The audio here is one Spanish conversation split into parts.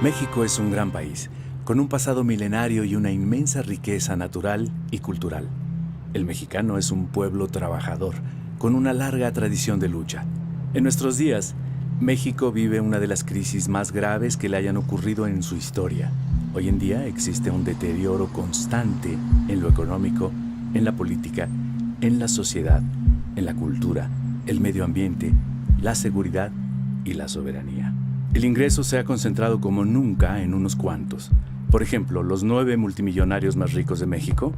México es un gran país, con un pasado milenario y una inmensa riqueza natural y cultural. El mexicano es un pueblo trabajador, con una larga tradición de lucha. En nuestros días, México vive una de las crisis más graves que le hayan ocurrido en su historia. Hoy en día existe un deterioro constante en lo económico, en la política, en la sociedad, en la cultura, el medio ambiente, la seguridad y la soberanía. El ingreso se ha concentrado como nunca en unos cuantos. Por ejemplo, los 9 multimillonarios más ricos de México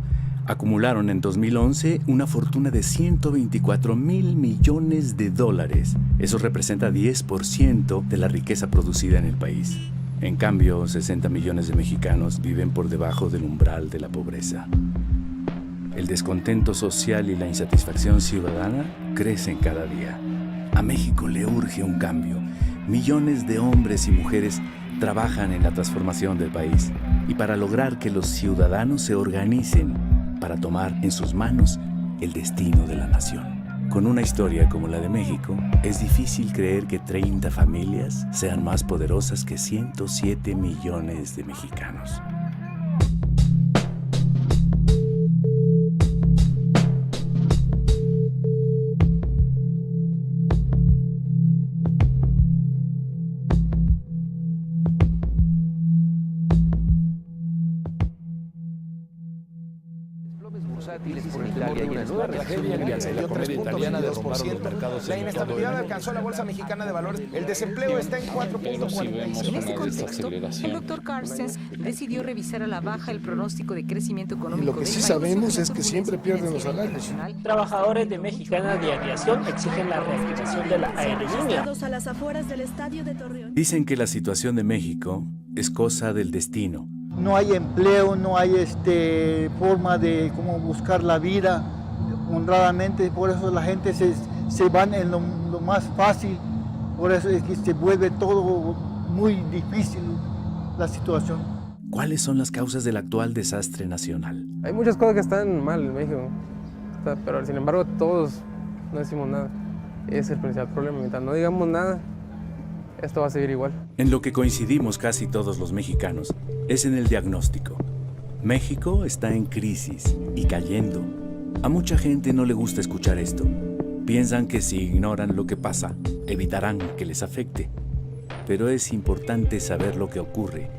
acumularon en 2011 una fortuna de 124,000 millones de dólares. Eso representa 10% de la riqueza producida en el país. En cambio, 60 millones de mexicanos viven por debajo del umbral de la pobreza. El descontento social y la insatisfacción ciudadana crecen cada día. A México le urge un cambio. Millones de hombres y mujeres trabajan en la transformación del país y para lograr que los ciudadanos se organicen para tomar en sus manos el destino de la nación. Con una historia como la de México, es difícil creer que 30 familias sean más poderosas que 107 millones de mexicanos. Por el temor de una nueva tragedia mundial, la comedia italiana derrumbaron los mercados. La inestabilidad alcanzó la Bolsa Mexicana de Valores. El desempleo está en 4.46. En este contexto, el doctor Carstens decidió revisar a la baja el pronóstico de crecimiento económico. Lo que sí sabemos es que siempre pierden los salarios. Trabajadores de Mexicana de Aviación exigen la reactivación de la aerolínea. A las afueras del estadio de Torreón. Dicen que la situación de México es cosa del destino. No hay empleo, no hay forma de cómo buscar la vida honradamente, por eso la gente se van en lo más fácil, por eso es que se vuelve todo muy difícil la situación. ¿Cuáles son las causas del actual desastre nacional? Hay muchas cosas que están mal en México, pero sin embargo todos no decimos nada. Ese es el principal problema, mientras no digamos nada, esto va a seguir igual. En lo que coincidimos casi todos los mexicanos es en el diagnóstico. México está en crisis y cayendo. A mucha gente no le gusta escuchar esto. Piensan que si ignoran lo que pasa, evitarán que les afecte. Pero es importante saber lo que ocurre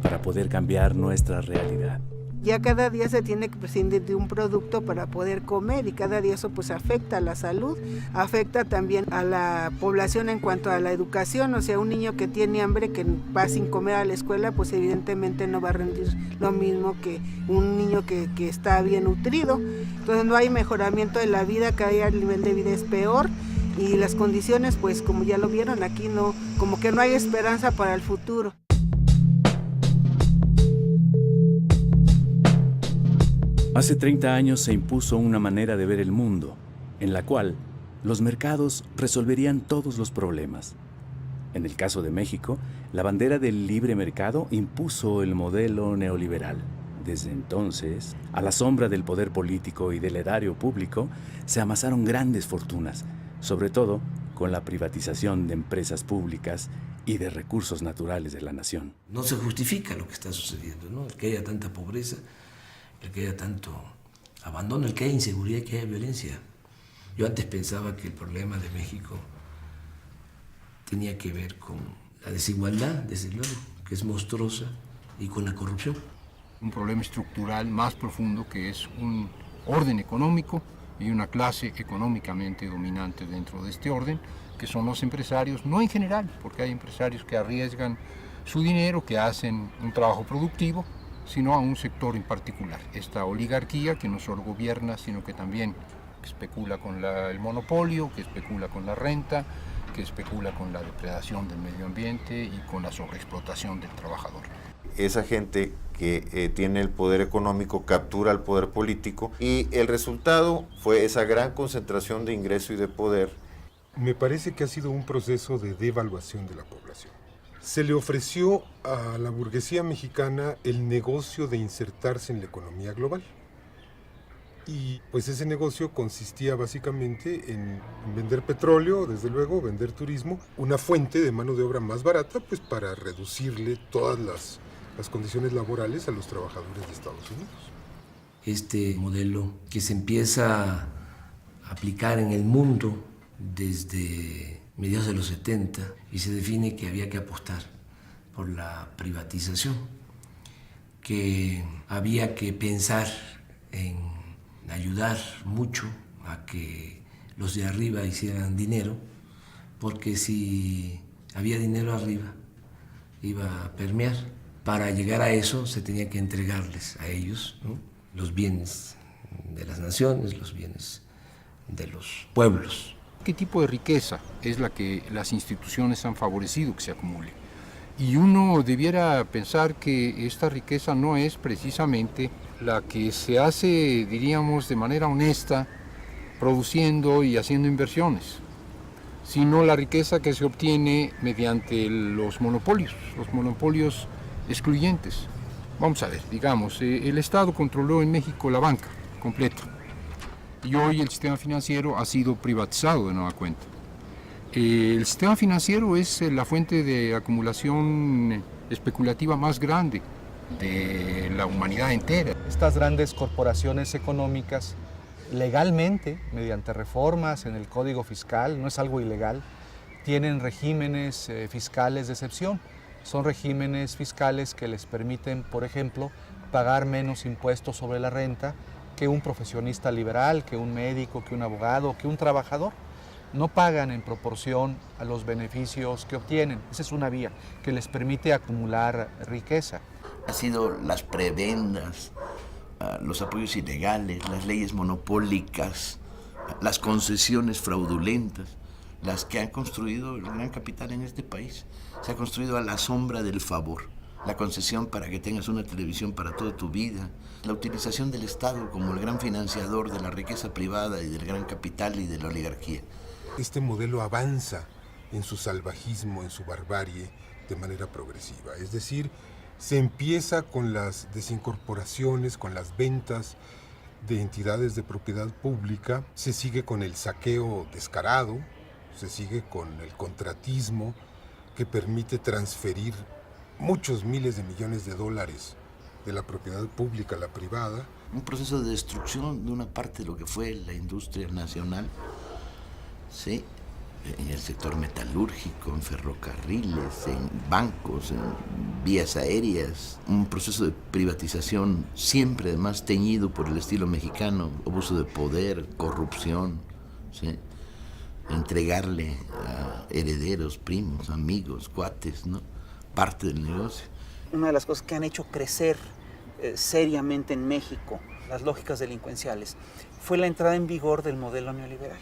para poder cambiar nuestra realidad. Ya cada día se tiene que prescindir de un producto para poder comer y cada día eso pues afecta a la salud, afecta también a la población en cuanto a la educación, o sea, un niño que tiene hambre, que va sin comer a la escuela, pues evidentemente no va a rendir lo mismo que un niño que está bien nutrido. Entonces no hay mejoramiento de la vida, cada día el nivel de vida es peor y las condiciones, pues como ya lo vieron aquí, no, como que no hay esperanza para el futuro. Hace 30 años se impuso una manera de ver el mundo, en la cual los mercados resolverían todos los problemas. En el caso de México, la bandera del libre mercado impuso el modelo neoliberal. Desde entonces, a la sombra del poder político y del erario público, se amasaron grandes fortunas, sobre todo con la privatización de empresas públicas y de recursos naturales de la nación. No se justifica lo que está sucediendo, ¿no? El que haya tanta pobreza, el que haya tanto abandono, el que haya inseguridad, el que haya violencia. Yo antes pensaba que el problema de México tenía que ver con la desigualdad, desde luego, que es monstruosa, y con la corrupción. Un problema estructural más profundo que es un orden económico y una clase económicamente dominante dentro de este orden, que son los empresarios, no en general, porque hay empresarios que arriesgan su dinero, que hacen un trabajo productivo, sino a un sector en particular. Esta oligarquía que no solo gobierna, sino que también especula con el monopolio, que especula con la renta, que especula con la depredación del medio ambiente y con la sobreexplotación del trabajador. Esa gente que tiene el poder económico captura el poder político y el resultado fue esa gran concentración de ingreso y de poder. Me parece que ha sido un proceso de devaluación de la población. Se le ofreció a la burguesía mexicana el negocio de insertarse en la economía global. Y pues ese negocio consistía básicamente en vender petróleo, desde luego, vender turismo, una fuente de mano de obra más barata, pues para reducirle todas las condiciones laborales a los trabajadores de Estados Unidos. Este modelo que se empieza a aplicar en el mundo desde mediados de los 70 y se define que había que apostar por la privatización, que había que pensar en ayudar mucho a que los de arriba hicieran dinero, porque si había dinero arriba iba a permear. Para llegar a eso se tenía que entregarles a ellos, ¿no?, los bienes de las naciones, los bienes de los pueblos. ¿Qué tipo de riqueza es la que las instituciones han favorecido que se acumule? Y uno debiera pensar que esta riqueza no es precisamente la que se hace, diríamos, de manera honesta, produciendo y haciendo inversiones, sino la riqueza que se obtiene mediante los monopolios excluyentes. Vamos a ver, digamos, el Estado controló en México la banca completa y hoy el sistema financiero ha sido privatizado de nueva cuenta. El sistema financiero es la fuente de acumulación especulativa más grande de la humanidad entera. Estas grandes corporaciones económicas, legalmente, mediante reformas en el Código Fiscal, no es algo ilegal, tienen regímenes fiscales de excepción. Son regímenes fiscales que les permiten, por ejemplo, pagar menos impuestos sobre la renta que un profesionista liberal, que un médico, que un abogado, que un trabajador. No pagan en proporción a los beneficios que obtienen. Esa es una vía que les permite acumular riqueza. Han sido las prebendas, los apoyos ilegales, las leyes monopólicas, las concesiones fraudulentas, las que han construido el gran capital en este país. Se ha construido a la sombra del favor. La concesión para que tengas una televisión para toda tu vida, la utilización del Estado como el gran financiador de la riqueza privada y del gran capital y de la oligarquía. Este modelo avanza en su salvajismo, en su barbarie, de manera progresiva. Es decir, se empieza con las desincorporaciones, con las ventas de entidades de propiedad pública, se sigue con el saqueo descarado, se sigue con el contratismo que permite transferir muchos miles de millones de dólares de la propiedad pública a la privada. Un proceso de destrucción de una parte de lo que fue la industria nacional, ¿sí?, en el sector metalúrgico, en ferrocarriles, en bancos, en vías aéreas. Un proceso de privatización siempre además teñido por el estilo mexicano, abuso de poder, corrupción, ¿sí?, entregarle a herederos, primos, amigos, cuates, ¿no?, parte del negocio. Una de las cosas que han hecho crecer seriamente en México las lógicas delincuenciales fue la entrada en vigor del modelo neoliberal.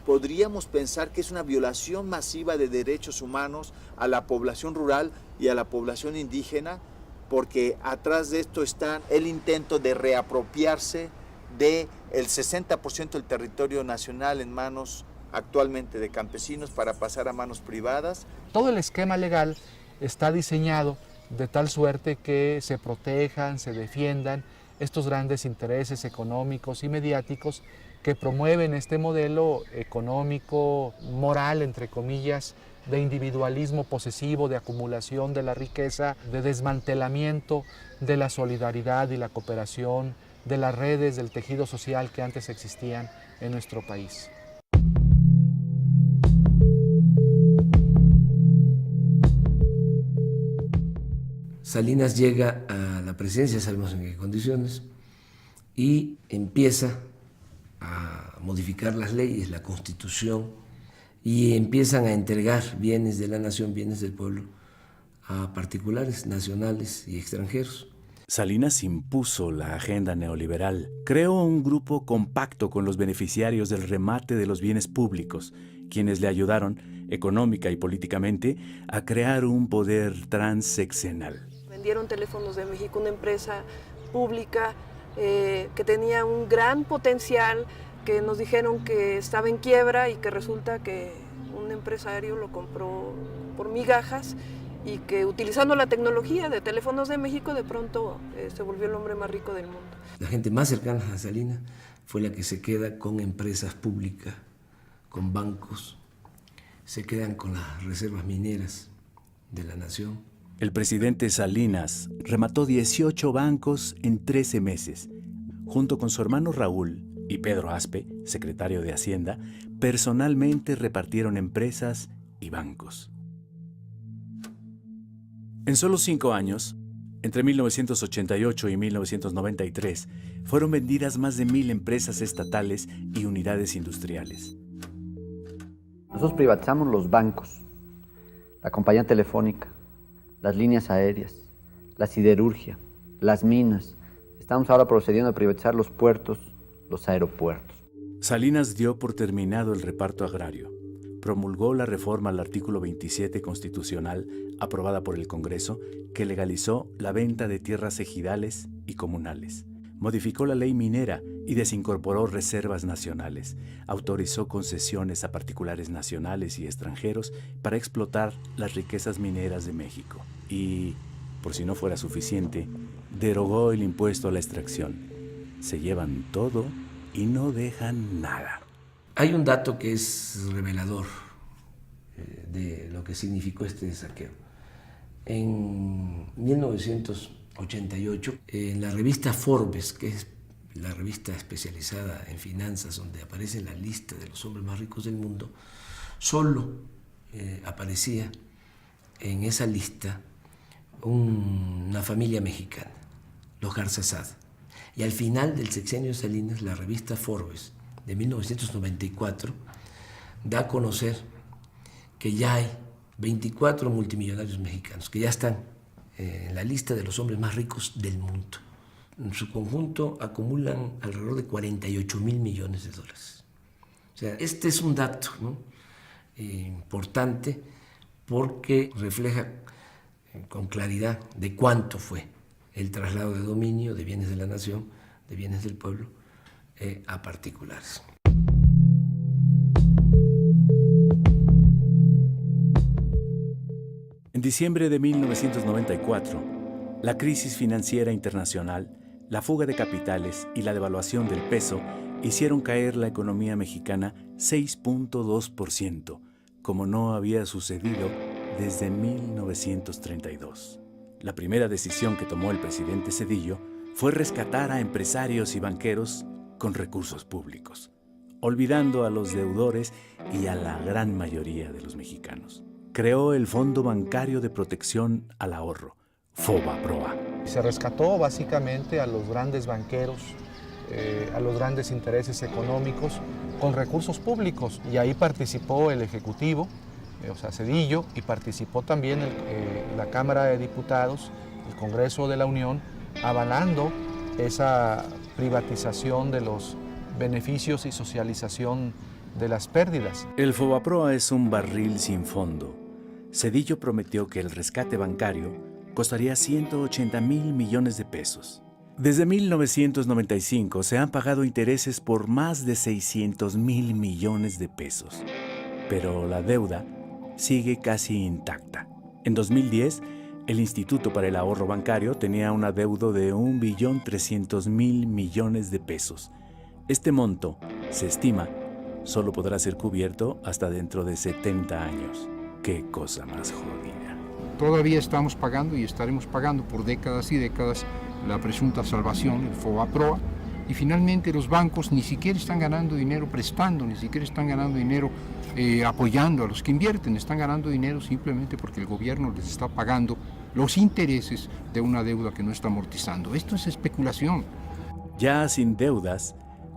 Podríamos pensar que es una violación masiva de derechos humanos a la población rural y a la población indígena, porque atrás de esto está el intento de reapropiarse del 60% del territorio nacional en manos actualmente de campesinos para pasar a manos privadas. Todo el esquema legal está diseñado de tal suerte que se protejan, se defiendan estos grandes intereses económicos y mediáticos que promueven este modelo económico, moral, entre comillas, de individualismo posesivo, de acumulación de la riqueza, de desmantelamiento de la solidaridad y la cooperación, de las redes del tejido social que antes existían en nuestro país. Salinas llega a la presidencia, sabemos en qué condiciones, y empieza a modificar las leyes, la Constitución, y empiezan a entregar bienes de la nación, bienes del pueblo, a particulares, nacionales y extranjeros. Salinas impuso la agenda neoliberal, creó un grupo compacto con los beneficiarios del remate de los bienes públicos, quienes le ayudaron, económica y políticamente, a crear un poder transeccional. Vendieron Teléfonos de México, una empresa pública que tenía un gran potencial, que nos dijeron que estaba en quiebra y que resulta que un empresario lo compró por migajas y que utilizando la tecnología de Teléfonos de México de pronto se volvió el hombre más rico del mundo. La gente más cercana a Salinas fue la que se queda con empresas públicas, con bancos, se quedan con las reservas mineras de la nación. El presidente Salinas remató 18 bancos en 13 meses. Junto con su hermano Raúl y Pedro Aspe, secretario de Hacienda, personalmente repartieron empresas y bancos. En solo 5 años, entre 1988 y 1993, fueron vendidas más de 1,000 empresas estatales y unidades industriales. Nosotros privatizamos los bancos, la compañía telefónica, las líneas aéreas, la siderurgia, las minas. Estamos ahora procediendo a privatizar los puertos, los aeropuertos. Salinas dio por terminado el reparto agrario. Promulgó la reforma al artículo 27 constitucional aprobada por el Congreso que legalizó la venta de tierras ejidales y comunales. Modificó la ley minera y desincorporó reservas nacionales. Autorizó concesiones a particulares nacionales y extranjeros para explotar las riquezas mineras de México. Y, por si no fuera suficiente, derogó el impuesto a la extracción. Se llevan todo y no dejan nada. Hay un dato que es revelador de lo que significó este saqueo. En 1988, en la revista Forbes, que es la revista especializada en finanzas, donde aparece la lista de los hombres más ricos del mundo, solo aparecía en esa lista una familia mexicana, los Garza Sada. Y al final del sexenio de Salinas, la revista Forbes de 1994 da a conocer que ya hay 24 multimillonarios mexicanos que ya están en la lista de los hombres más ricos del mundo. En su conjunto acumulan alrededor de 48,000 millones de dólares. O sea, este es un dato, ¿no? Importante porque refleja con claridad de cuánto fue el traslado de dominio de bienes de la nación, de bienes del pueblo, a particulares. En diciembre de 1994, la crisis financiera internacional, la fuga de capitales y la devaluación del peso hicieron caer la economía mexicana 6.2%, como no había sucedido desde 1932. La primera decisión que tomó el presidente Zedillo fue rescatar a empresarios y banqueros con recursos públicos, olvidando a los deudores y a la gran mayoría de los mexicanos. Creó el Fondo Bancario de Protección al Ahorro, FOBAPROA. Se rescató básicamente a los grandes banqueros, a los grandes intereses económicos con recursos públicos, y ahí participó el Ejecutivo, o sea, Zedillo, y participó también la Cámara de Diputados, el Congreso de la Unión, avalando esa privatización de los beneficios y socialización de las pérdidas. El FOBAPROA es un barril sin fondo. Zedillo prometió que el rescate bancario costaría 180,000 millones de pesos. Desde 1995 se han pagado intereses por más de 600,000 millones de pesos, pero la deuda sigue casi intacta. En 2010, el Instituto para el Ahorro Bancario tenía un adeudo de 1.300.000 millones de pesos. Este monto, se estima, solo podrá ser cubierto hasta dentro de 70 años. ¡Qué cosa más jodida! Todavía estamos pagando y estaremos pagando por décadas y décadas la presunta salvación, el FOBAPROA, y finalmente los bancos ni siquiera están ganando dinero prestando, ni siquiera están ganando dinero apoyando a los que invierten, están ganando dinero simplemente porque el gobierno les está pagando los intereses de una deuda que no está amortizando. Esto es especulación. Ya sin deudas,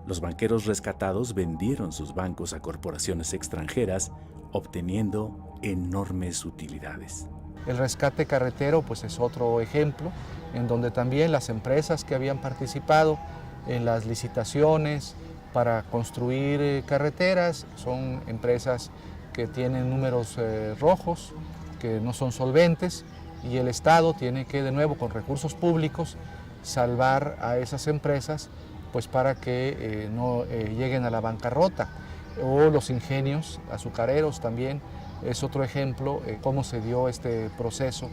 los banqueros rescatados vendieron sus bancos a corporaciones extranjeras, obteniendo enormes utilidades. El rescate carretero pues es otro ejemplo, en donde también las empresas que habían participado en las licitaciones para construir carreteras son empresas que tienen números rojos, que no son solventes, y el Estado tiene que, de nuevo, con recursos públicos, salvar a esas empresas pues para que no lleguen a la bancarrota. O los ingenios azucareros también es otro ejemplo cómo se dio este proceso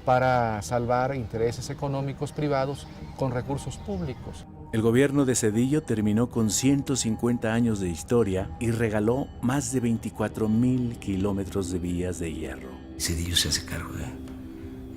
para salvar intereses económicos privados con recursos públicos. El gobierno de Zedillo terminó con 150 años de historia y regaló más de 24,000 kilómetros de vías de hierro. Zedillo se hace cargo de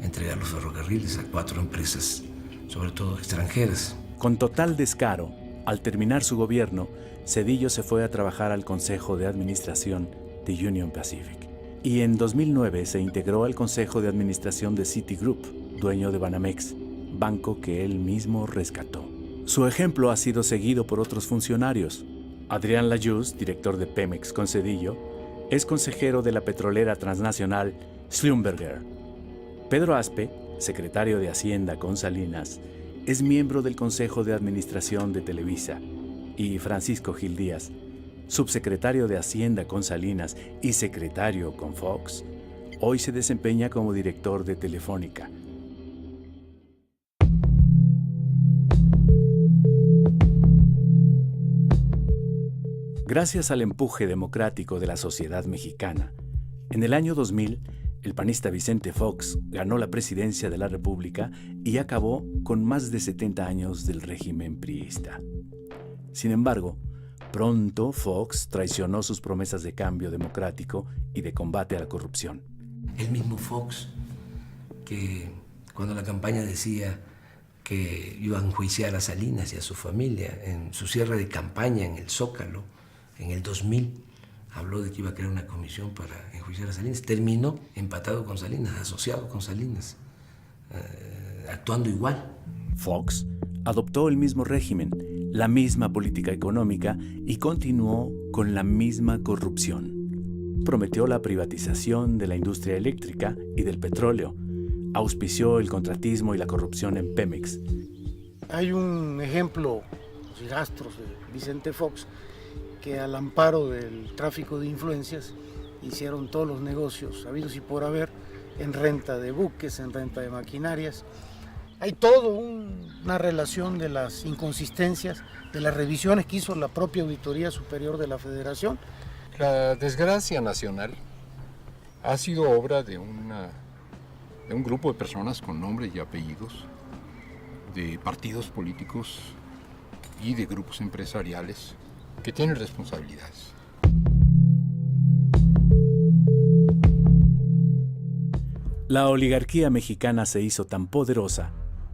entregar los ferrocarriles a 4 empresas, sobre todo extranjeras. Con total descaro, al terminar su gobierno, Zedillo se fue a trabajar al Consejo de Administración de Union Pacific. Y en 2009 se integró al Consejo de Administración de Citigroup, dueño de Banamex, banco que él mismo rescató. Su ejemplo ha sido seguido por otros funcionarios. Adrián Layuz, director de Pemex con Zedillo, es consejero de la petrolera transnacional Schlumberger. Pedro Aspe, secretario de Hacienda con Salinas, es miembro del Consejo de Administración de Televisa, y Francisco Gil Díaz, subsecretario de Hacienda con Salinas y secretario con Fox, hoy se desempeña como director de Telefónica. Gracias al empuje democrático de la sociedad mexicana, en el año 2000, el panista Vicente Fox ganó la presidencia de la República y acabó con más de 70 años del régimen priista. Sin embargo, pronto Fox traicionó sus promesas de cambio democrático y de combate a la corrupción. El mismo Fox, que cuando la campaña decía que iba a enjuiciar a Salinas y a su familia, en su cierre de campaña en el Zócalo, en el 2000, habló de que iba a crear una comisión para enjuiciar a Salinas. Terminó empatado con Salinas, asociado con Salinas, actuando igual. Fox adoptó el mismo régimen, la misma política económica y continuó con la misma corrupción. Prometió la privatización de la industria eléctrica y del petróleo. Auspició el contratismo y la corrupción en Pemex. Hay un ejemplo, los rastros de Vicente Fox, que al amparo del tráfico de influencias hicieron todos los negocios habidos y por haber en renta de buques, en renta de maquinarias. Hay toda una relación de las inconsistencias, de las revisiones que hizo la propia Auditoría Superior de la Federación. La desgracia nacional ha sido obra de un grupo de personas con nombres y apellidos, de partidos políticos y de grupos empresariales que tienen responsabilidades. La oligarquía mexicana se hizo tan poderosa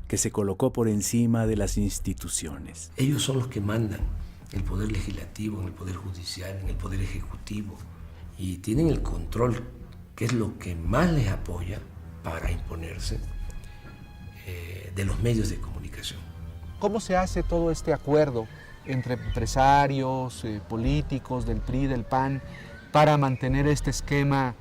que se colocó por encima de las instituciones. Ellos son los que mandan el poder legislativo, en el poder judicial, en el poder ejecutivo, y tienen el control, que es lo que más les apoya para imponerse, de los medios de comunicación. ¿Cómo se hace todo este acuerdo entre empresarios, políticos del PRI, del PAN, para mantener este esquema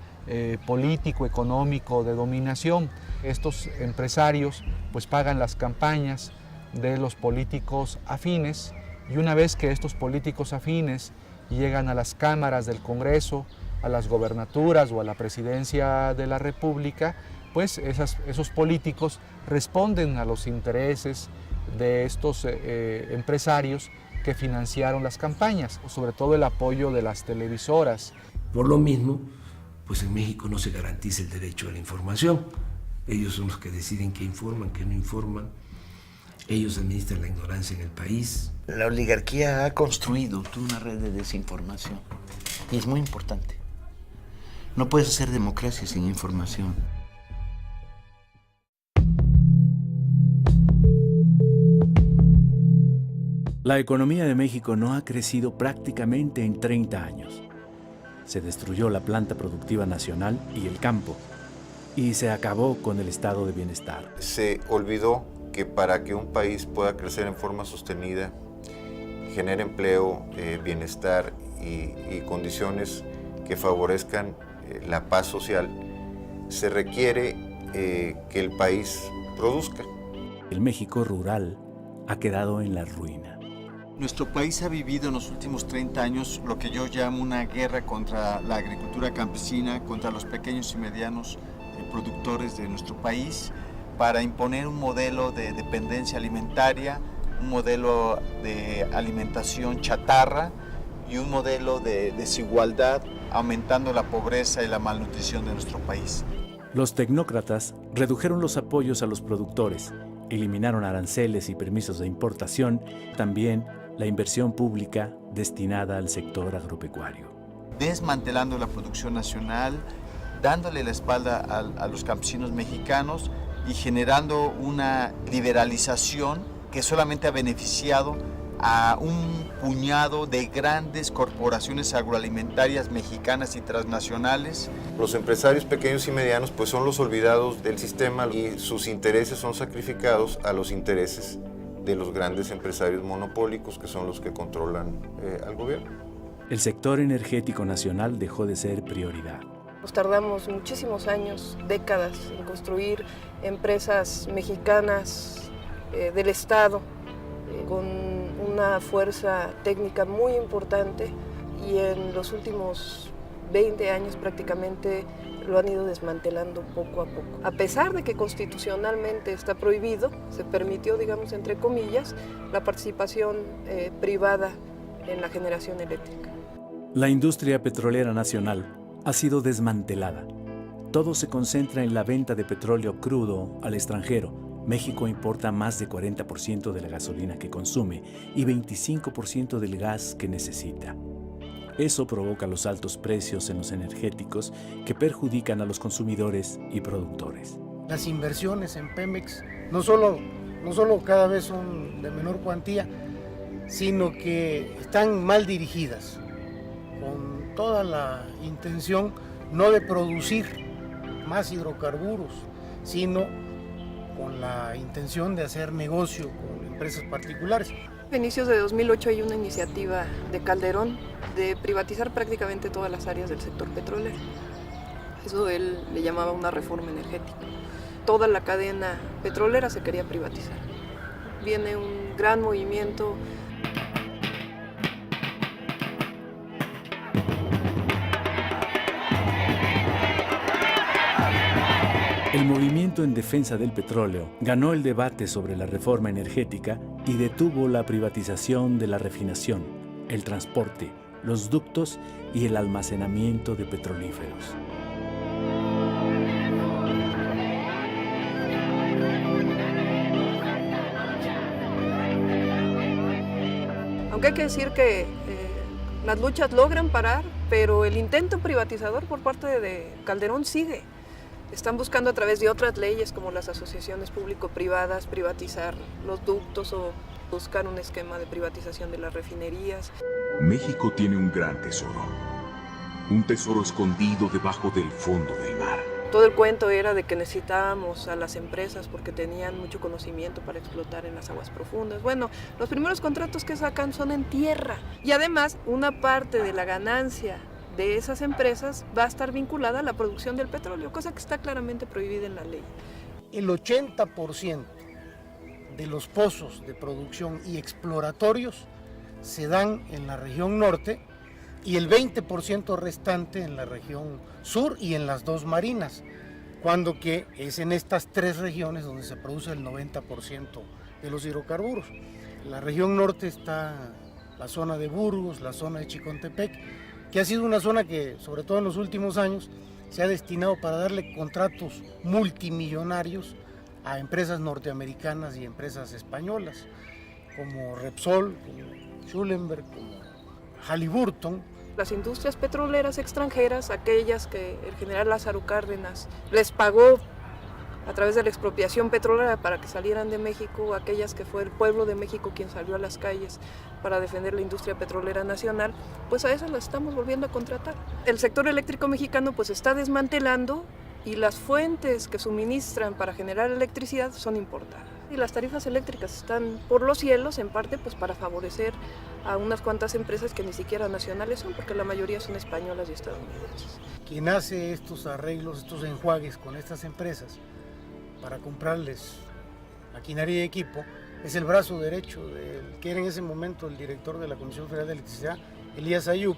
político, económico de dominación? Estos empresarios pues pagan las campañas de los políticos afines, y una vez que estos políticos afines llegan a las cámaras del Congreso, a las gobernaturas o a la presidencia de la República, pues esos políticos responden a los intereses de estos empresarios que financiaron las campañas, sobre todo el apoyo de las televisoras. Por lo mismo, pues en México no se garantiza el derecho a la información. Ellos son los que deciden qué informan, qué no informan. Ellos administran la ignorancia en el país. La oligarquía ha construido toda una red de desinformación y es muy importante. No puedes hacer democracia sin información. La economía de México no ha crecido prácticamente en 30 años. Se destruyó la planta productiva nacional y el campo, y se acabó con el estado de bienestar. Se olvidó que para que un país pueda crecer en forma sostenida, genere empleo, bienestar y condiciones que favorezcan la paz social, se requiere que el país produzca. El México rural ha quedado en la ruina. Nuestro país ha vivido en los últimos 30 años lo que yo llamo una guerra contra la agricultura campesina, contra los pequeños y medianos productores de nuestro país, para imponer un modelo de dependencia alimentaria, un modelo de alimentación chatarra y un modelo de desigualdad, aumentando la pobreza y la malnutrición de nuestro país. Los tecnócratas redujeron los apoyos a los productores eliminaron aranceles y permisos de importación, también la inversión pública destinada al sector agropecuario. Desmantelando la producción nacional, dándole la espalda a los campesinos mexicanos y generando una liberalización que solamente ha beneficiado a un puñado de grandes corporaciones agroalimentarias mexicanas y transnacionales. Los empresarios pequeños y medianos pues son los olvidados del sistema y sus intereses son sacrificados a los intereses de los grandes empresarios monopólicos que son los que controlan al gobierno. El sector energético nacional dejó de ser prioridad. Nos tardamos muchísimos años, décadas, en construir empresas mexicanas del Estado con una fuerza técnica muy importante, y en los últimos 20 años prácticamente lo han ido desmantelando poco a poco. A pesar de que constitucionalmente está prohibido, se permitió, digamos, entre comillas, la participación privada en la generación eléctrica. La industria petrolera nacional ha sido desmantelada. Todo se concentra en la venta de petróleo crudo al extranjero. México importa más del 40% de la gasolina que consume y 25% del gas que necesita. Eso provoca los altos precios en los energéticos que perjudican a los consumidores y productores. Las inversiones en Pemex no solo cada vez son de menor cuantía, sino que están mal dirigidas, con toda la intención no de producir más hidrocarburos, sino con la intención de hacer negocio con empresas particulares. A inicios de 2008 hay una iniciativa de Calderón de privatizar prácticamente todas las áreas del sector petrolero. Eso él le llamaba una reforma energética. Toda la cadena petrolera se quería privatizar. Viene un gran movimiento. El movimiento en defensa del petróleo ganó el debate sobre la reforma energética y detuvo la privatización de la refinación, el transporte, los ductos y el almacenamiento de petrolíferos. Aunque hay que decir que las luchas logran parar, pero el intento privatizador por parte de Calderón sigue. Están buscando a través de otras leyes como las asociaciones público-privadas privatizar los ductos o buscar un esquema de privatización de las refinerías. México tiene un gran tesoro. Un tesoro escondido debajo del fondo del mar. Todo el cuento era de que necesitábamos a las empresas porque tenían mucho conocimiento para explotar en las aguas profundas. Bueno, los primeros contratos que sacan son en tierra y además una parte de la ganancia de esas empresas va a estar vinculada a la producción del petróleo, cosa que está claramente prohibida en la ley. El 80% de los pozos de producción y exploratorios se dan en la región norte y el 20% restante en la región sur y en las dos marinas, cuando que es en estas tres regiones donde se produce el 90% de los hidrocarburos. En la región norte está la zona de Burgos, la zona de Chicontepec, que ha sido una zona que, sobre todo en los últimos años, se ha destinado para darle contratos multimillonarios a empresas norteamericanas y empresas españolas, como Repsol, como Schulenberg, como Halliburton. Las industrias petroleras extranjeras, aquellas que el general Lázaro Cárdenas les pagó a través de la expropiación petrolera para que salieran de México, aquellas que fue el pueblo de México quien salió a las calles para defender la industria petrolera nacional, pues a esas las estamos volviendo a contratar. El sector eléctrico mexicano pues está desmantelando y las fuentes que suministran para generar electricidad son importadas. Y las tarifas eléctricas están por los cielos, en parte pues para favorecer a unas cuantas empresas que ni siquiera nacionales son, porque la mayoría son españolas y estadounidenses. Quien hace estos arreglos, estos enjuagues con estas empresas para comprarles maquinaria y equipo, es el brazo derecho del que era en ese momento el director de la Comisión Federal de Electricidad, Elías Ayub,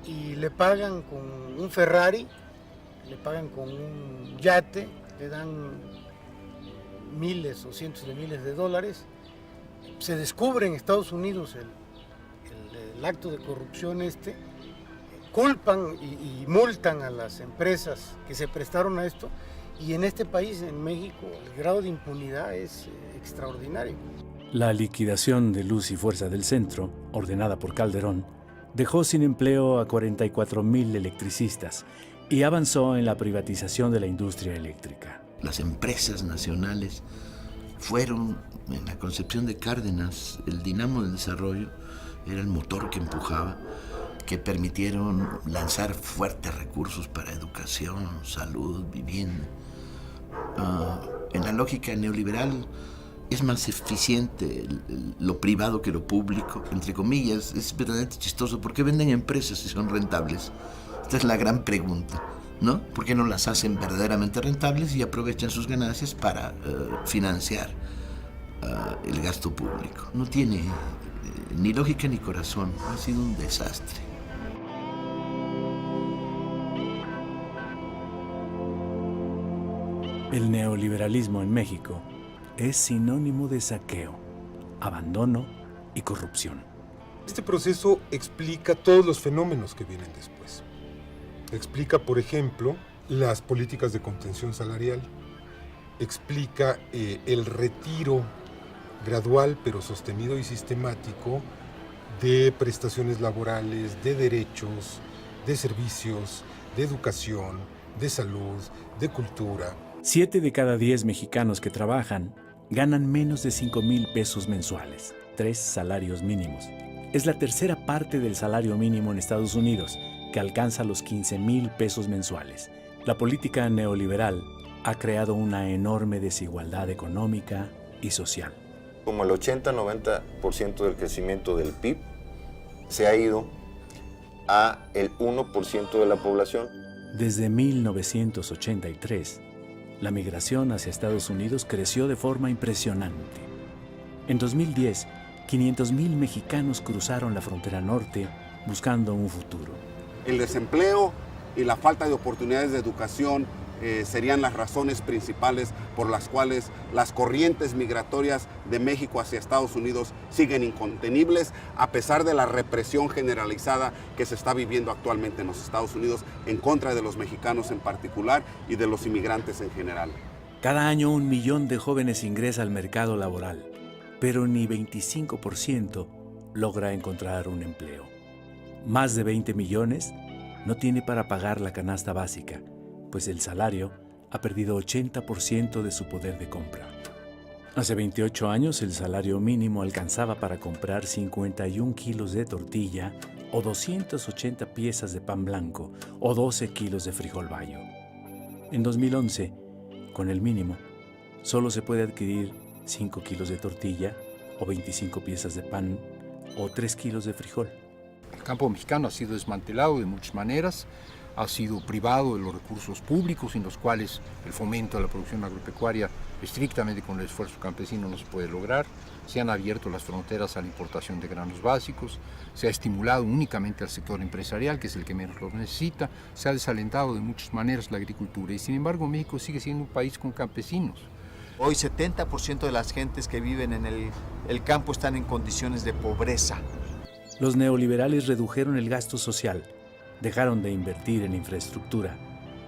y le pagan con un Ferrari, le pagan con un yate, le dan miles o cientos de miles de dólares. Se descubre en Estados Unidos el acto de corrupción culpan y multan a las empresas que se prestaron a esto, Y en este país, en México, el grado de impunidad es extraordinario. La liquidación de Luz y Fuerza del Centro, ordenada por Calderón, dejó sin empleo a 44,000 electricistas y avanzó en la privatización de la industria eléctrica. Las empresas nacionales fueron, en la concepción de Cárdenas, el dinamo del desarrollo, era el motor que empujaba, que permitieron lanzar fuertes recursos para educación, salud, vivienda. En la lógica neoliberal es más eficiente lo privado que lo público, entre comillas. Es verdaderamente chistoso. ¿Por qué venden empresas si son rentables? Esta es la gran pregunta, ¿no? ¿Por qué no las hacen verdaderamente rentables y aprovechan sus ganancias para financiar el gasto público? No tiene ni lógica ni corazón. Ha sido un desastre. El neoliberalismo en México es sinónimo de saqueo, abandono y corrupción. Este proceso explica todos los fenómenos que vienen después. Explica, por ejemplo, las políticas de contención salarial. Explica el retiro gradual pero sostenido y sistemático de prestaciones laborales, de derechos, de servicios, de educación, de salud, de cultura. 7 de cada 10 mexicanos que trabajan ganan menos de 5,000 pesos mensuales, 3 salarios mínimos. Es la tercera parte del salario mínimo en Estados Unidos, que alcanza los 15,000 pesos mensuales. La política neoliberal ha creado una enorme desigualdad económica y social. Como el 80-90% del crecimiento del PIB se ha ido a el 1% de la población. Desde 1983, la migración hacia Estados Unidos creció de forma impresionante. En 2010, 500,000 mexicanos cruzaron la frontera norte buscando un futuro. El desempleo y la falta de oportunidades de educación serían las razones principales por las cuales las corrientes migratorias de México hacia Estados Unidos siguen incontenibles, a pesar de la represión generalizada que se está viviendo actualmente en los Estados Unidos en contra de los mexicanos en particular y de los inmigrantes en general. Cada año 1 millón de jóvenes ingresa al mercado laboral, pero ni 25% logra encontrar un empleo. Más de 20 millones no tiene para pagar la canasta básica, pues el salario ha perdido 80% de su poder de compra. Hace 28 años el salario mínimo alcanzaba para comprar 51 kilos de tortilla o 280 piezas de pan blanco o 12 kilos de frijol bayo. En 2011, con el mínimo, solo se puede adquirir 5 kilos de tortilla o 25 piezas de pan o 3 kilos de frijol. El campo mexicano ha sido desmantelado de muchas maneras, ha sido privado de los recursos públicos en los cuales el fomento de la producción agropecuaria estrictamente con el esfuerzo campesino no se puede lograr. Se han abierto las fronteras a la importación de granos básicos, se ha estimulado únicamente al sector empresarial, que es el que menos lo necesita, se ha desalentado de muchas maneras la agricultura y sin embargo México sigue siendo un país con campesinos. Hoy 70% de las gentes que viven en el campo están en condiciones de pobreza. Los neoliberales redujeron el gasto social, dejaron de invertir en infraestructura,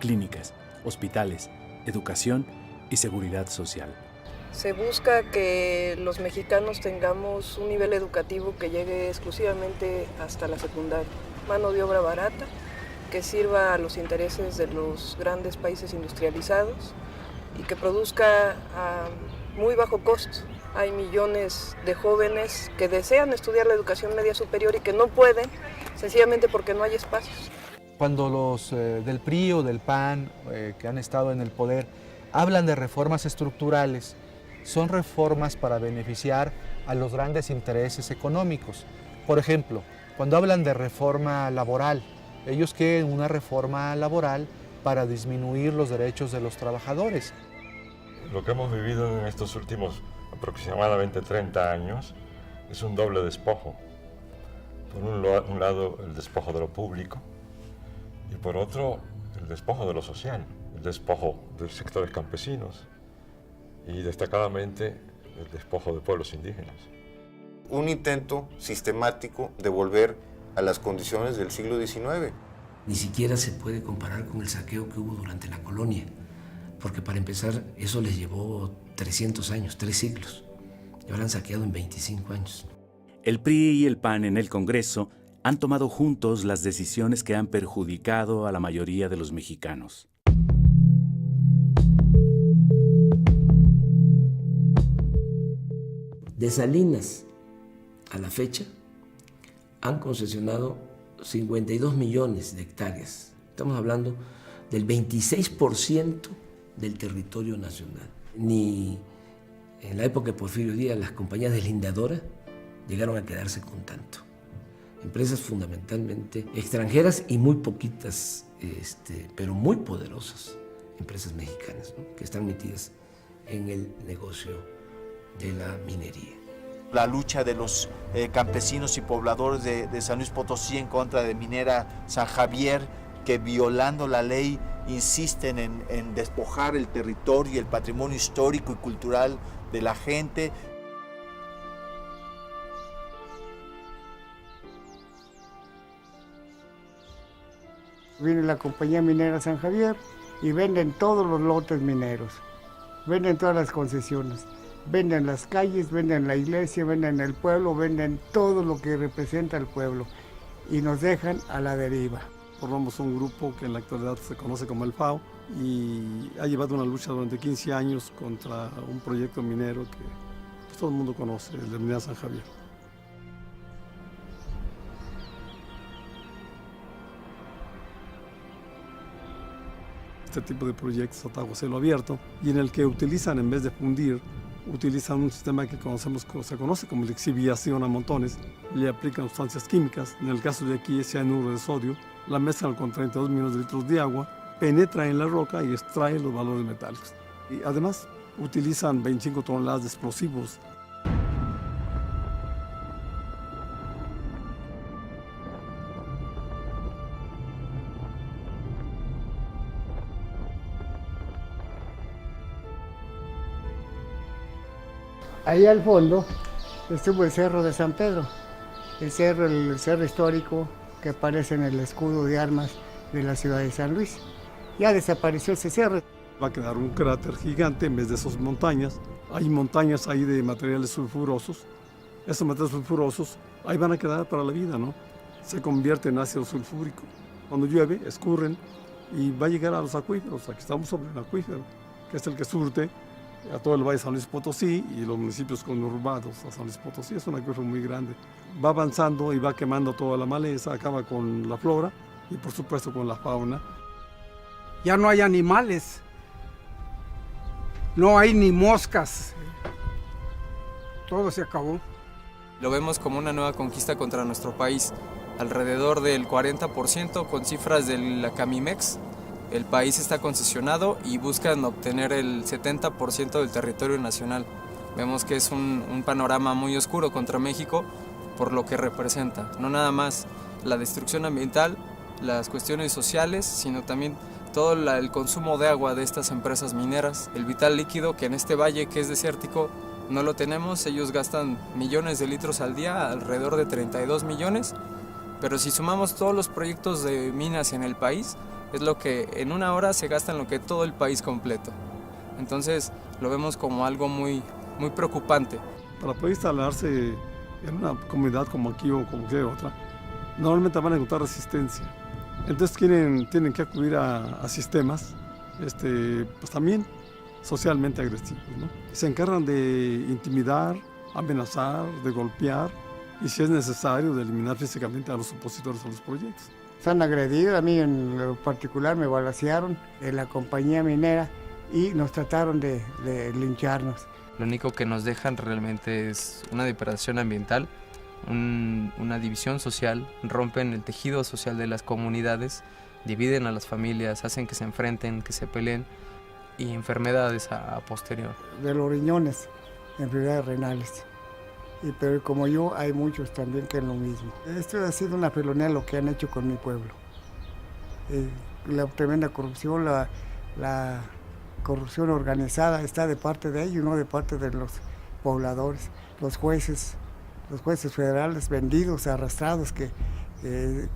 clínicas, hospitales, educación y seguridad social. Se busca que los mexicanos tengamos un nivel educativo que llegue exclusivamente hasta la secundaria. Mano de obra barata, que sirva a los intereses de los grandes países industrializados y que produzca a muy bajo costo. Hay millones de jóvenes que desean estudiar la educación media superior y que no pueden, sencillamente porque no hay espacios. Cuando los del PRI o del PAN, que han estado en el poder, hablan de reformas estructurales, son reformas para beneficiar a los grandes intereses económicos. Por ejemplo, cuando hablan de reforma laboral, ellos quieren una reforma laboral para disminuir los derechos de los trabajadores. Lo que hemos vivido en estos últimos aproximadamente 30 años es un doble despojo. Por un lado, el despojo de lo público y por otro, el despojo de lo social, el despojo de sectores campesinos y destacadamente el despojo de pueblos indígenas. Un intento sistemático de volver a las condiciones del siglo XIX. Ni siquiera se puede comparar con el saqueo que hubo durante la colonia. porque para empezar eso les llevó 300 años, 3 siglos, y ahora han saqueado en 25 años. El PRI y el PAN en el Congreso han tomado juntos las decisiones que han perjudicado a la mayoría de los mexicanos. De Salinas a la fecha han concesionado 52 millones de hectáreas. Estamos hablando del 26% del territorio nacional. Ni en la época de Porfirio Díaz las compañías deslindadoras llegaron a quedarse con tanto. Empresas fundamentalmente extranjeras y muy poquitas, pero muy poderosas empresas mexicanas, ¿no?, que están metidas en el negocio de la minería. La lucha de los campesinos y pobladores de San Luis Potosí en contra de Minera San Javier, que violando la ley insisten en despojar el territorio y el patrimonio histórico y cultural de la gente. Viene la compañía minera San Javier y venden todos los lotes mineros, venden todas las concesiones, venden las calles, venden la iglesia, venden el pueblo, venden todo lo que representa el pueblo y nos dejan a la deriva. Formamos un grupo que en la actualidad se conoce como el FAO y ha llevado una lucha durante 15 años contra un proyecto minero que pues, todo el mundo conoce, el de Minera San Javier. Este tipo de proyectos a tajo cielo abierto y en el que utilizan, en vez de fundir, utilizan un sistema que se conoce como lixiviación a montones, le aplican sustancias químicas, en el caso de aquí es cianuro de sodio, la mezclan con 32 millones de litros de agua, penetra en la roca y extrae los valores metálicos. Y además utilizan 25 toneladas de explosivos. Ahí al fondo estuvo el Cerro de San Pedro, el cerro histórico que aparece en el escudo de armas de la ciudad de San Luis. Ya desapareció ese cerro. Va a quedar un cráter gigante en vez de esas montañas. Hay montañas ahí de materiales sulfurosos. Esos materiales sulfurosos ahí van a quedar para la vida, ¿no? Se convierte en ácido sulfúrico. Cuando llueve, escurren y va a llegar a los acuíferos. Aquí estamos sobre el acuífero, que es el que surte a todo el Valle de San Luis Potosí y los municipios conurbados a San Luis Potosí. Es un acuífero muy grande. Va avanzando y va quemando toda la maleza, acaba con la flora y por supuesto con la fauna. Ya no hay animales, no hay ni moscas, todo se acabó. Lo vemos como una nueva conquista contra nuestro país, alrededor del 40% con cifras de la Camimex. El país está concesionado y buscan obtener el 70% del territorio nacional. Vemos que es un panorama muy oscuro contra México por lo que representa. No nada más la destrucción ambiental, las cuestiones sociales, sino también todo el consumo de agua de estas empresas mineras. El vital líquido que en este valle que es desértico no lo tenemos, ellos gastan millones de litros al día, alrededor de 32 millones, pero si sumamos todos los proyectos de minas en el país, es lo que en una hora se gasta en lo que todo el país completo. Entonces lo vemos como algo muy, muy preocupante. Para poder instalarse en una comunidad como aquí o como cualquier otra, normalmente van a encontrar resistencia. Entonces tienen que acudir a sistemas pues también socialmente agresivos, ¿no? Se encargan de intimidar, amenazar, de golpear y si es necesario de eliminar físicamente a los opositores a los proyectos. Se han agredido, a mí en lo particular me balacearon en la compañía minera y nos trataron de lincharnos. Lo único que nos dejan realmente es una depredación ambiental, una división social, rompen el tejido social de las comunidades, dividen a las familias, hacen que se enfrenten, que se peleen y enfermedades a posterior. De los riñones, enfermedades renales. Pero como yo, hay muchos también que es lo mismo. Esto ha sido una felonía lo que han hecho con mi pueblo. La tremenda corrupción, la corrupción organizada está de parte de ellos, no de parte de los pobladores. Los jueces federales vendidos, arrastrados, que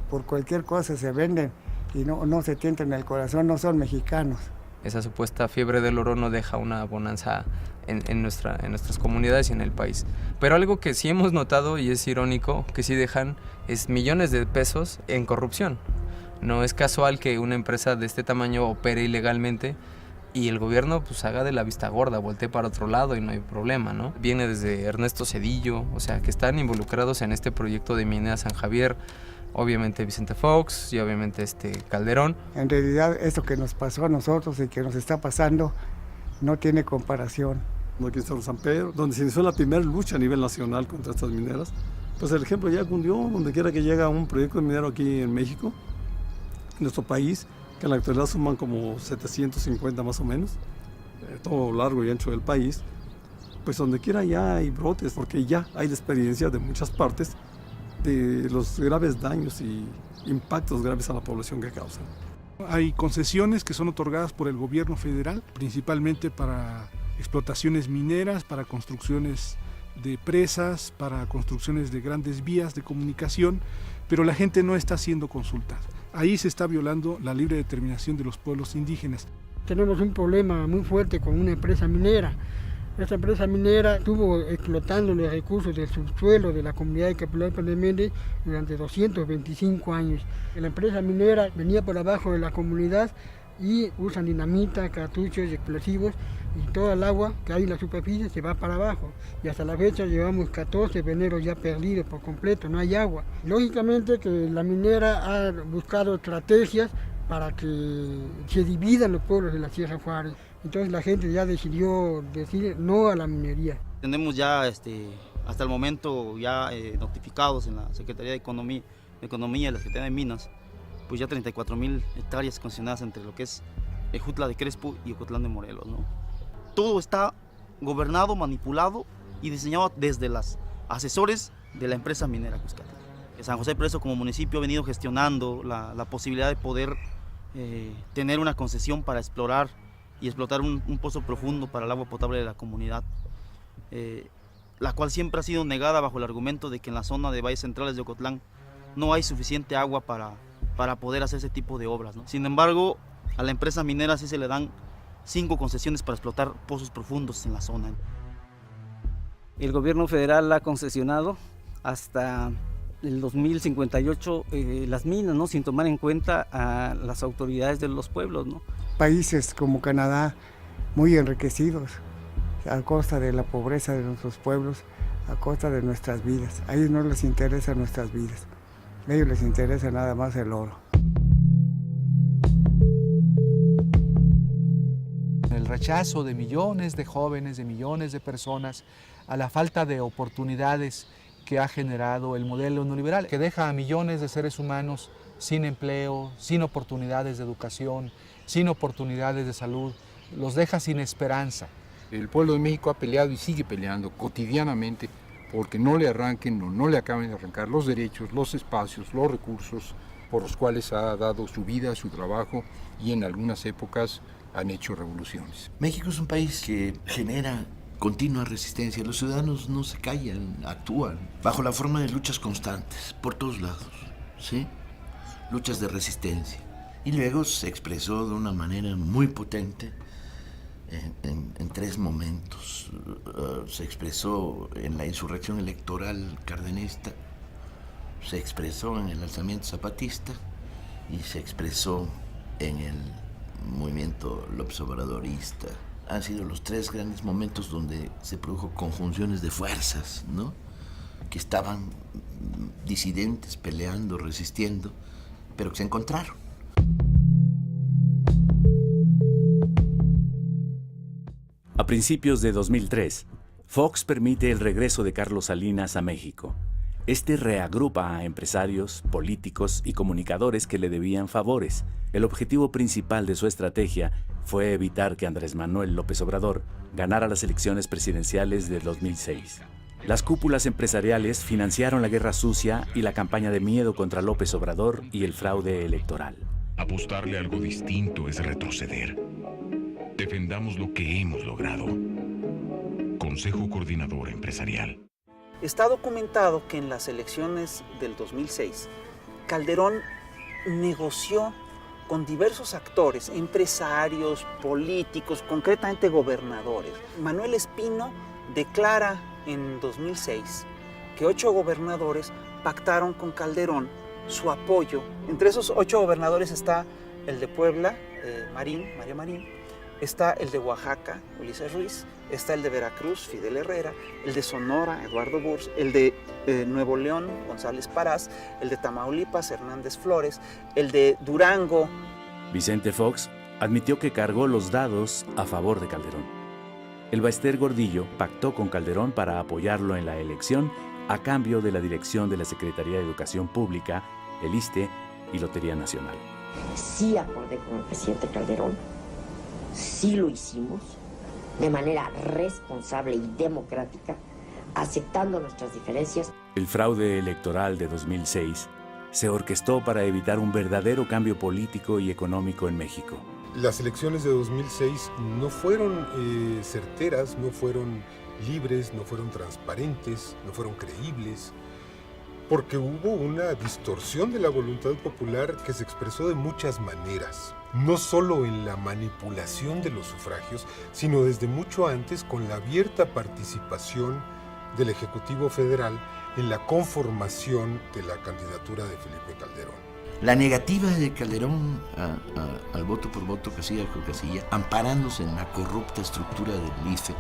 por cualquier cosa se venden y no se tientan el corazón, no son mexicanos. esa supuesta fiebre del oro no deja una bonanza en nuestras comunidades y en el país. Pero algo que sí hemos notado, y es irónico, que sí dejan, es millones de pesos en corrupción. No es casual que una empresa de este tamaño opere ilegalmente y el gobierno pues haga de la vista gorda, voltee para otro lado y no hay problema, ¿no? Viene desde Ernesto Zedillo, o sea, que están involucrados en este proyecto de Minera San Javier, obviamente Vicente Fox y obviamente Calderón. En realidad esto que nos pasó a nosotros y que nos está pasando no tiene comparación. Aquí en San Pedro, donde se inició la primera lucha a nivel nacional contra estas mineras, pues el ejemplo ya cundió donde quiera que llega un proyecto de minero aquí en México, en nuestro país, que en la actualidad suman como 750 más o menos, todo largo y ancho del país, pues donde quiera ya hay brotes, porque ya hay la experiencia de muchas partes de los graves daños y impactos graves a la población que causan. Hay concesiones que son otorgadas por el gobierno federal, principalmente para explotaciones mineras, para construcciones de presas, para construcciones de grandes vías de comunicación, pero la gente no está siendo consultada. Ahí se está violando la libre determinación de los pueblos indígenas. Tenemos un problema muy fuerte con una empresa minera. Esta empresa minera estuvo explotando los recursos del subsuelo de la comunidad de Capilapa de Méndez durante 225 años. La empresa minera venía por abajo de la comunidad y usan dinamita, cartuchos y explosivos, y toda el agua que hay en la superficie se va para abajo. Y hasta la fecha llevamos 14 veneros ya perdidos por completo, no hay agua. Lógicamente que la minera ha buscado estrategias para que se dividan los pueblos de la Sierra Juárez. Entonces la gente ya decidió decir no a la minería. Tenemos ya hasta el momento ya notificados en la Secretaría de Economía y la Secretaría de Minas, pues ya 34,000 hectáreas concesionadas entre lo que es Ejutla de Crespo y Ocotlán de Morelos, ¿no? Todo está gobernado, manipulado y diseñado desde los asesores de la empresa minera Cuscatlán. San José Preso como municipio ha venido gestionando la posibilidad de poder tener una concesión para explorar y explotar un pozo profundo para el agua potable de la comunidad, la cual siempre ha sido negada bajo el argumento de que en la zona de valles centrales de Ocotlán no hay suficiente agua para poder hacer ese tipo de obras, ¿no? Sin embargo, a la empresa minera sí se le dan 5 concesiones para explotar pozos profundos en la zona. El gobierno federal ha concesionado hasta el 2058 las minas, ¿no? Sin tomar en cuenta a las autoridades de los pueblos, ¿no? Países como Canadá muy enriquecidos a costa de la pobreza de nuestros pueblos, a costa de nuestras vidas. A ellos no les interesa nuestras vidas, a ellos les interesa nada más el oro. El rechazo de millones de jóvenes, de millones de personas a la falta de oportunidades que ha generado el modelo neoliberal, que deja a millones de seres humanos sin empleo, sin oportunidades de educación, sin oportunidades de salud, los deja sin esperanza. El pueblo de México ha peleado y sigue peleando cotidianamente porque no le arranquen o no le acaben de arrancar los derechos, los espacios, los recursos por los cuales ha dado su vida, su trabajo y en algunas épocas han hecho revoluciones. México es un país que genera continua resistencia. Los ciudadanos no se callan, actúan bajo la forma de luchas constantes, por todos lados, ¿sí? Luchas de resistencia. Y luego se expresó de una manera muy potente en 3 momentos. Se expresó en la insurrección electoral cardenista, se expresó en el alzamiento zapatista y se expresó en el movimiento López Obradorista. Han sido los 3 grandes momentos donde se produjo conjunciones de fuerzas, ¿no? Que estaban disidentes, peleando, resistiendo, pero que se encontraron. A principios de 2003, Fox permite el regreso de Carlos Salinas a México. Este reagrupa a empresarios, políticos y comunicadores que le debían favores. El objetivo principal de su estrategia fue evitar que Andrés Manuel López Obrador ganara las elecciones presidenciales del 2006. Las cúpulas empresariales financiaron la guerra sucia y la campaña de miedo contra López Obrador y el fraude electoral. Apostarle a algo distinto es retroceder. Defendamos lo que hemos logrado. Consejo Coordinador Empresarial. Está documentado que en las elecciones del 2006, Calderón negoció con diversos actores, empresarios, políticos, concretamente gobernadores. Manuel Espino declara en 2006 que 8 gobernadores pactaron con Calderón su apoyo. Entre esos 8 gobernadores está el de Puebla, Mario Marín, está el de Oaxaca, Ulises Ruiz, está el de Veracruz, Fidel Herrera, el de Sonora, Eduardo Burs, el de Nuevo León, González Parás, el de Tamaulipas, Hernández Flores, el de Durango. Vicente Fox admitió que cargó los dados a favor de Calderón. El Baester Gordillo pactó con Calderón para apoyarlo en la elección a cambio de la dirección de la Secretaría de Educación Pública, el ISSSTE y Lotería Nacional. Sí acordé con el presidente Calderón, sí lo hicimos de manera responsable y democrática, aceptando nuestras diferencias. El fraude electoral de 2006 se orquestó para evitar un verdadero cambio político y económico en México. Las elecciones de 2006 no fueron certeras, no fueron libres, no fueron transparentes, no fueron creíbles, porque hubo una distorsión de la voluntad popular que se expresó de muchas maneras, no solo en la manipulación de los sufragios, sino desde mucho antes con la abierta participación del Ejecutivo Federal en la conformación de la candidatura de Felipe Calderón. La negativa de Calderón al voto por voto, casilla por casilla, amparándose en la corrupta estructura del IFE,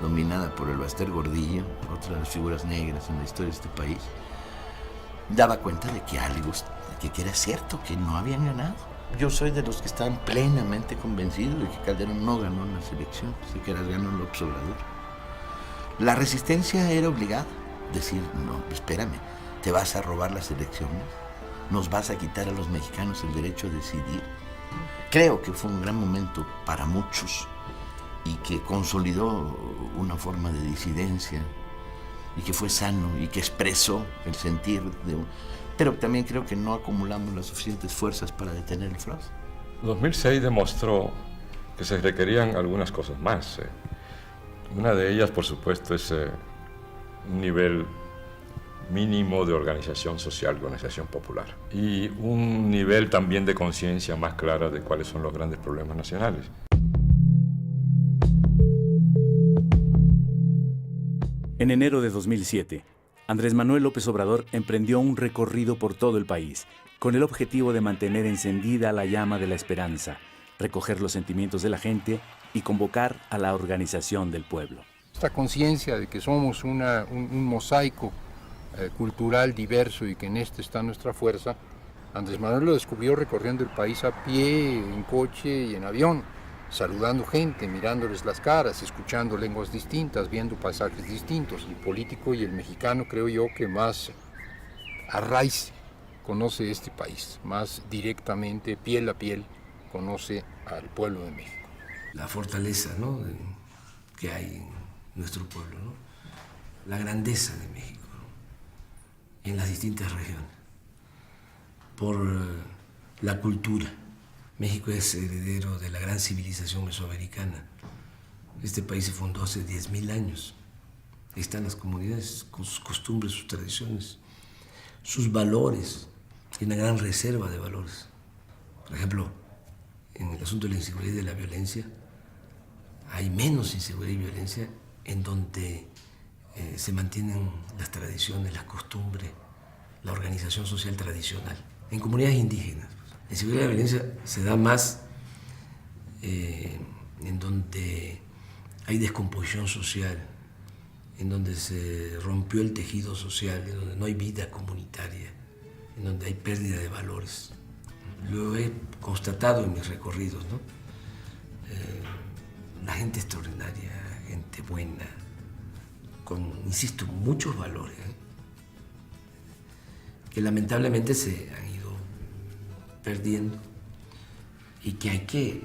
dominada por el Baester Gordillo, otra de las figuras negras en la historia de este país, daba cuenta de que algo, que era cierto, que no habían ganado. Yo soy de los que están plenamente convencidos de que Calderón no ganó las elecciones, de que las ganó López Obrador. La resistencia era obligada, decir, no, espérame, te vas a robar las elecciones, nos vas a quitar a los mexicanos el derecho a decidir. Creo que fue un gran momento para muchos y que consolidó una forma de disidencia y que fue sano y que expresó el sentir de... Pero también creo que no acumulamos las suficientes fuerzas para detener el fraude. 2006 demostró que se requerían algunas cosas más. Una de ellas, por supuesto, es un nivel mínimo de organización social, organización popular, y un nivel también de conciencia más clara de cuáles son los grandes problemas nacionales. En enero de 2007, Andrés Manuel López Obrador emprendió un recorrido por todo el país, con el objetivo de mantener encendida la llama de la esperanza, recoger los sentimientos de la gente y convocar a la organización del pueblo. Esta conciencia de que somos un mosaico cultural diverso y que en este está nuestra fuerza, Andrés Manuel lo descubrió recorriendo el país a pie, en coche y en avión, saludando gente, mirándoles las caras, escuchando lenguas distintas, viendo paisajes distintos. El político y el mexicano, creo yo, que más a raíz conoce este país, más directamente, piel a piel, conoce al pueblo de México. La fortaleza, ¿no?, que hay en nuestro pueblo, ¿no?, la grandeza de México, ¿no?, en las distintas regiones, por la cultura. México es heredero de la gran civilización mesoamericana. Este país se fundó hace 10.000 años. Ahí están las comunidades con sus costumbres, sus tradiciones, sus valores. Hay una gran reserva de valores. Por ejemplo, en el asunto de la inseguridad y de la violencia, hay menos inseguridad y violencia en donde se mantienen las tradiciones, las costumbres, la organización social tradicional. En comunidades indígenas, la inseguridad y la violencia se da más en donde hay descomposición social, en donde se rompió el tejido social, en donde no hay vida comunitaria, en donde hay pérdida de valores. Lo he constatado en mis recorridos, ¿no? La gente extraordinaria, gente buena, con, insisto, muchos valores, que lamentablemente se han ido perdiendo y que hay que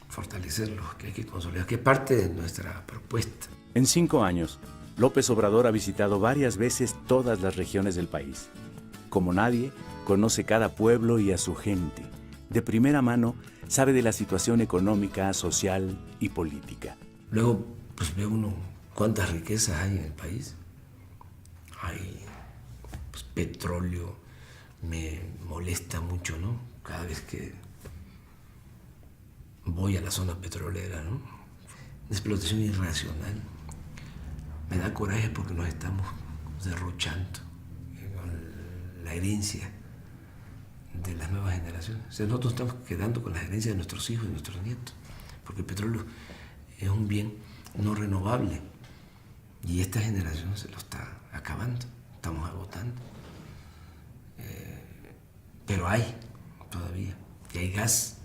fortalecerlos, que hay que consolidar, que es parte de nuestra propuesta. En 5 años, López Obrador ha visitado varias veces todas las regiones del país. Como nadie, conoce cada pueblo y a su gente. De primera mano, sabe de la situación económica, social y política. Luego, pues ve uno cuántas riquezas hay en el país. Hay petróleo, me molesta mucho, ¿no?, cada vez que voy a la zona petrolera, ¿no? Una explotación irracional. Me da coraje porque nos estamos derrochando con la herencia de las nuevas generaciones. O sea, nosotros estamos quedando con la herencia de nuestros hijos y nuestros nietos, porque el petróleo es un bien no renovable y esta generación se lo está acabando, estamos agotando. Pero hay todavía, y hay gas,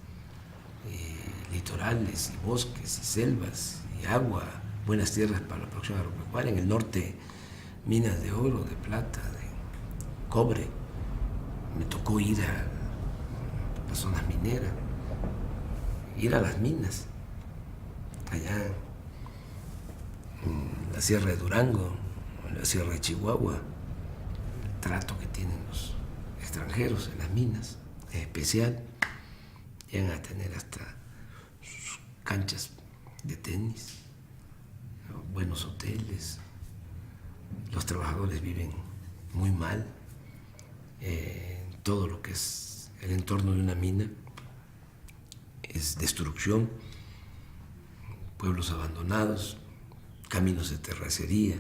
litorales, y bosques, y selvas, y agua, buenas tierras para la producción agropecuaria. En el norte, minas de oro, de plata, de cobre. Me tocó ir a las zonas mineras, ir a las minas, allá en la Sierra de Durango, en la Sierra de Chihuahua. El trato que tienen los extranjeros en las minas es especial. Llegan a tener hasta sus canchas de tenis, buenos hoteles. Los trabajadores viven muy mal. Todo lo que es el entorno de una mina es destrucción, pueblos abandonados, caminos de terracería.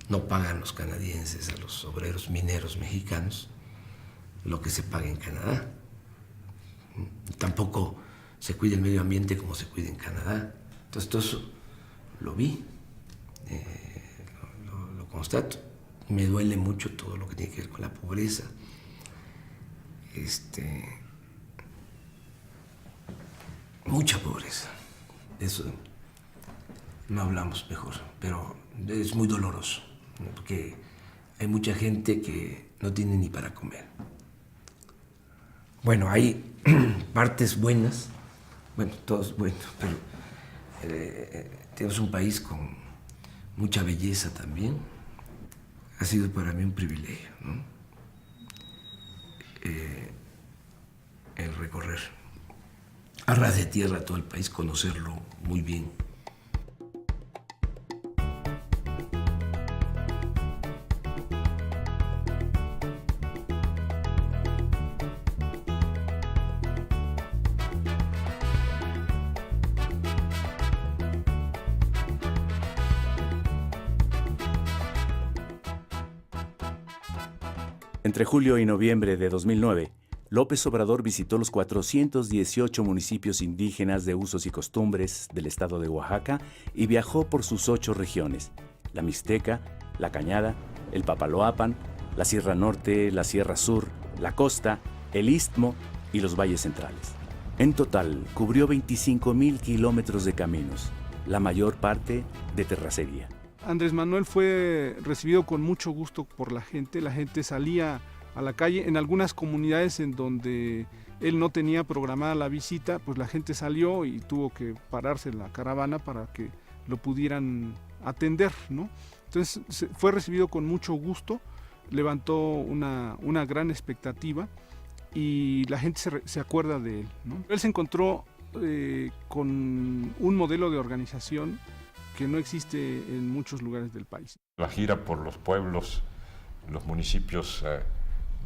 No pagan los canadienses a los obreros mineros mexicanos lo que se paga en Canadá. Tampoco se cuida el medio ambiente como se cuida en Canadá. Entonces todo eso lo vi, lo constato. Me duele mucho todo lo que tiene que ver con la pobreza. Mucha pobreza. De eso no hablamos mejor, pero es muy doloroso, ¿no? Porque hay mucha gente que no tiene ni para comer. Bueno, hay partes buenas, bueno, todo es bueno, pero tenemos un país con mucha belleza también. Ha sido para mí un privilegio, ¿no? El recorrer a ras de tierra todo el país, conocerlo muy bien. Entre julio y noviembre de 2009, López Obrador visitó los 418 municipios indígenas de usos y costumbres del estado de Oaxaca y viajó por sus 8 regiones: la Mixteca, la Cañada, el Papaloapan, la Sierra Norte, la Sierra Sur, la Costa, el Istmo y los valles centrales. En total, cubrió 25,000 kilómetros de caminos, la mayor parte de terracería. Andrés Manuel fue recibido con mucho gusto por la gente salía a la calle. En algunas comunidades en donde él no tenía programada la visita, pues la gente salió y tuvo que pararse en la caravana para que lo pudieran atender, ¿no? Entonces fue recibido con mucho gusto, levantó una gran expectativa y la gente se acuerda de él, ¿no? Él se encontró con un modelo de organización que no existe en muchos lugares del país. La gira por los pueblos, los municipios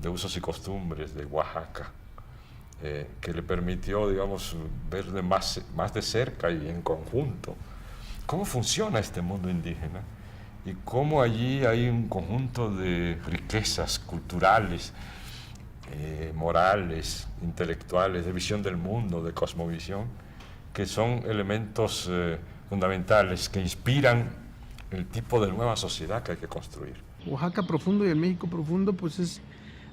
de usos y costumbres de Oaxaca, que le permitió, digamos, ver más de cerca y en conjunto cómo funciona este mundo indígena y cómo allí hay un conjunto de riquezas culturales, morales, intelectuales, de visión del mundo, de cosmovisión, que son elementos fundamentales que inspiran el tipo de nueva sociedad que hay que construir. Oaxaca profundo y el México profundo, pues es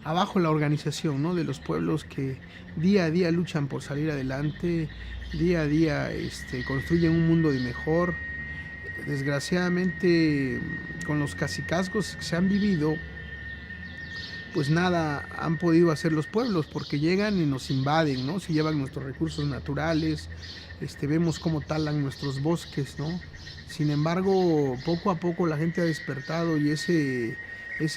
abajo la organización, ¿no?, de los pueblos que día a día luchan por salir adelante, día a día construyen un mundo de mejor. Desgraciadamente, con los cacicazgos que se han vivido, pues nada han podido hacer los pueblos, porque llegan y nos invaden, ¿no? Se llevan nuestros recursos naturales, vemos cómo talan nuestros bosques, ¿no? Sin embargo, poco a poco la gente ha despertado y ese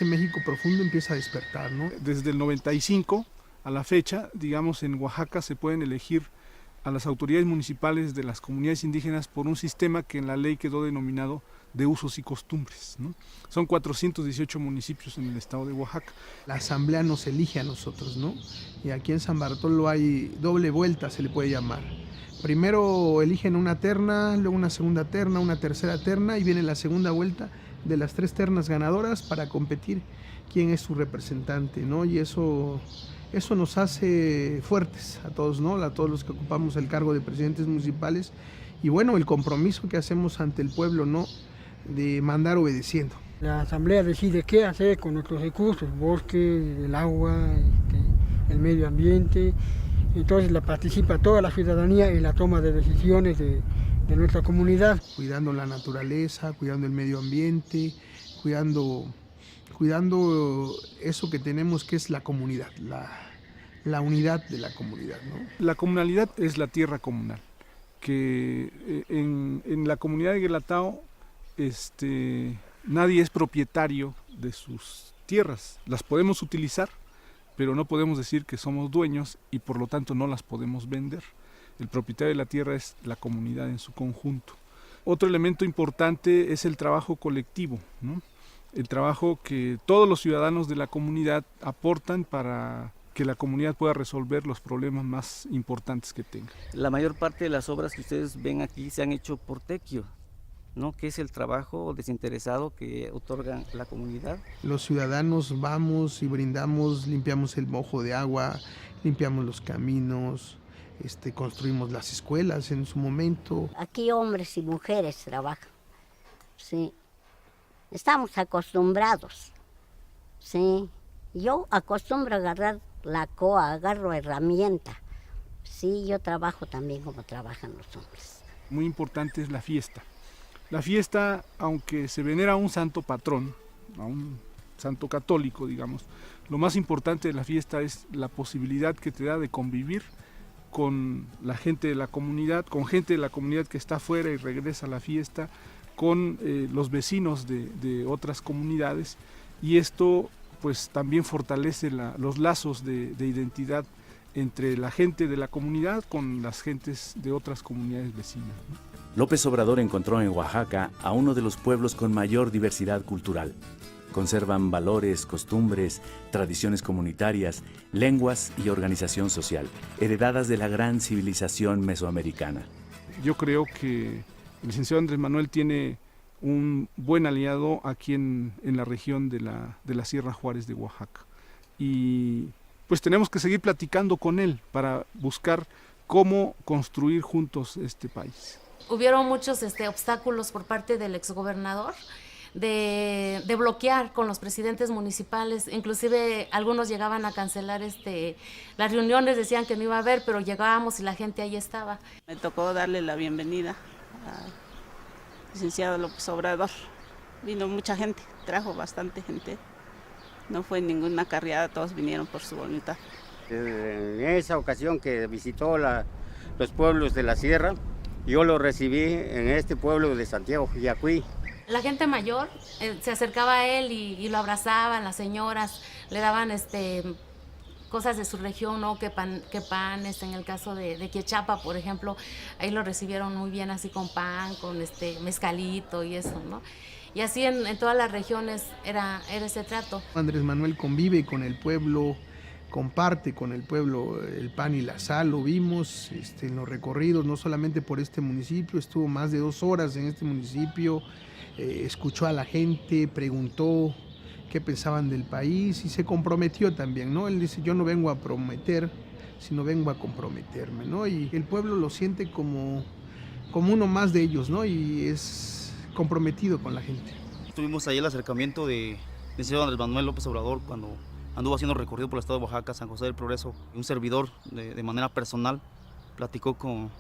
México profundo empieza a despertar, ¿no? Desde el 95 a la fecha, digamos, en Oaxaca se pueden elegir a las autoridades municipales de las comunidades indígenas por un sistema que en la ley quedó denominado de usos y costumbres, ¿no? Son 418 municipios en el estado de Oaxaca. La asamblea nos elige a nosotros, ¿no? Y aquí en San Bartolo hay doble vuelta, se le puede llamar. Primero eligen una terna, luego una segunda terna, una tercera terna y viene la segunda vuelta de las 3 ternas ganadoras para competir quién es su representante, ¿no? Y eso nos hace fuertes a todos, ¿no? A todos los que ocupamos el cargo de presidentes municipales y bueno, el compromiso que hacemos ante el pueblo, ¿no? De mandar obedeciendo. La asamblea decide qué hacer con nuestros recursos, bosque, el agua, el medio ambiente. Entonces participa toda la ciudadanía en la toma de decisiones de nuestra comunidad. Cuidando la naturaleza, cuidando el medio ambiente, cuidando eso que tenemos que es la comunidad, la unidad de la comunidad, ¿no? La comunalidad es la tierra comunal, que en la comunidad de Guelatao nadie es propietario de sus tierras, las podemos utilizar, pero no podemos decir que somos dueños y por lo tanto no las podemos vender. El propietario de la tierra es la comunidad en su conjunto. Otro elemento importante es el trabajo colectivo, ¿no? El trabajo que todos los ciudadanos de la comunidad aportan para que la comunidad pueda resolver los problemas más importantes que tenga. La mayor parte de las obras que ustedes ven aquí se han hecho por tequio, ¿no? Que es el trabajo desinteresado que otorga la comunidad. Los ciudadanos vamos y brindamos, limpiamos el mojo de agua, limpiamos los caminos, construimos las escuelas en su momento. Aquí hombres y mujeres trabajan, sí. Estamos acostumbrados, sí. Yo acostumbro a agarrar la coa, agarro herramienta. Sí, yo trabajo también como trabajan los hombres. Muy importante es la fiesta. La fiesta, aunque se venera a un santo patrón, a un santo católico, digamos, lo más importante de la fiesta es la posibilidad que te da de convivir con la gente de la comunidad, con gente de la comunidad que está afuera y regresa a la fiesta, con los vecinos de otras comunidades, y esto pues también fortalece los lazos de identidad entre la gente de la comunidad con las gentes de otras comunidades vecinas, ¿no? López Obrador encontró en Oaxaca a uno de los pueblos con mayor diversidad cultural. Conservan valores, costumbres, tradiciones comunitarias, lenguas y organización social, heredadas de la gran civilización mesoamericana. Yo creo que el licenciado Andrés Manuel tiene un buen aliado aquí en la región de la Sierra Juárez de Oaxaca. Y pues tenemos que seguir platicando con él para buscar cómo construir juntos este país. Hubieron muchos obstáculos por parte del exgobernador de bloquear con los presidentes municipales, inclusive algunos llegaban a cancelar las reuniones, decían que no iba a haber, pero llegábamos y la gente ahí estaba. Me tocó darle la bienvenida al licenciado López Obrador. Vino mucha gente, trajo bastante gente, no fue ninguna carreada, todos vinieron por su voluntad. En esa ocasión que visitó los pueblos de la sierra, yo lo recibí en este pueblo de Santiago Yacuí. La gente mayor se acercaba a él y lo abrazaban, las señoras le daban cosas de su región, ¿no? Que pan, en el caso de Quiechapa, por ejemplo, ahí lo recibieron muy bien así con pan, con mezcalito y eso, ¿no? Y así en todas las regiones era ese trato. Andrés Manuel convive con el pueblo, comparte con el pueblo el pan y la sal, lo vimos en los recorridos, no solamente por este municipio, estuvo más de 2 horas en este municipio, escuchó a la gente, preguntó qué pensaban del país y se comprometió también, ¿no? Él dice, yo no vengo a prometer, sino vengo a comprometerme, ¿no? Y el pueblo lo siente como uno más de ellos, ¿no? Y es comprometido con la gente. Tuvimos ahí el acercamiento del señor Andrés Manuel López Obrador cuando anduvo haciendo recorrido por el estado de Oaxaca, San José del Progreso. Un servidor de manera personal platicó con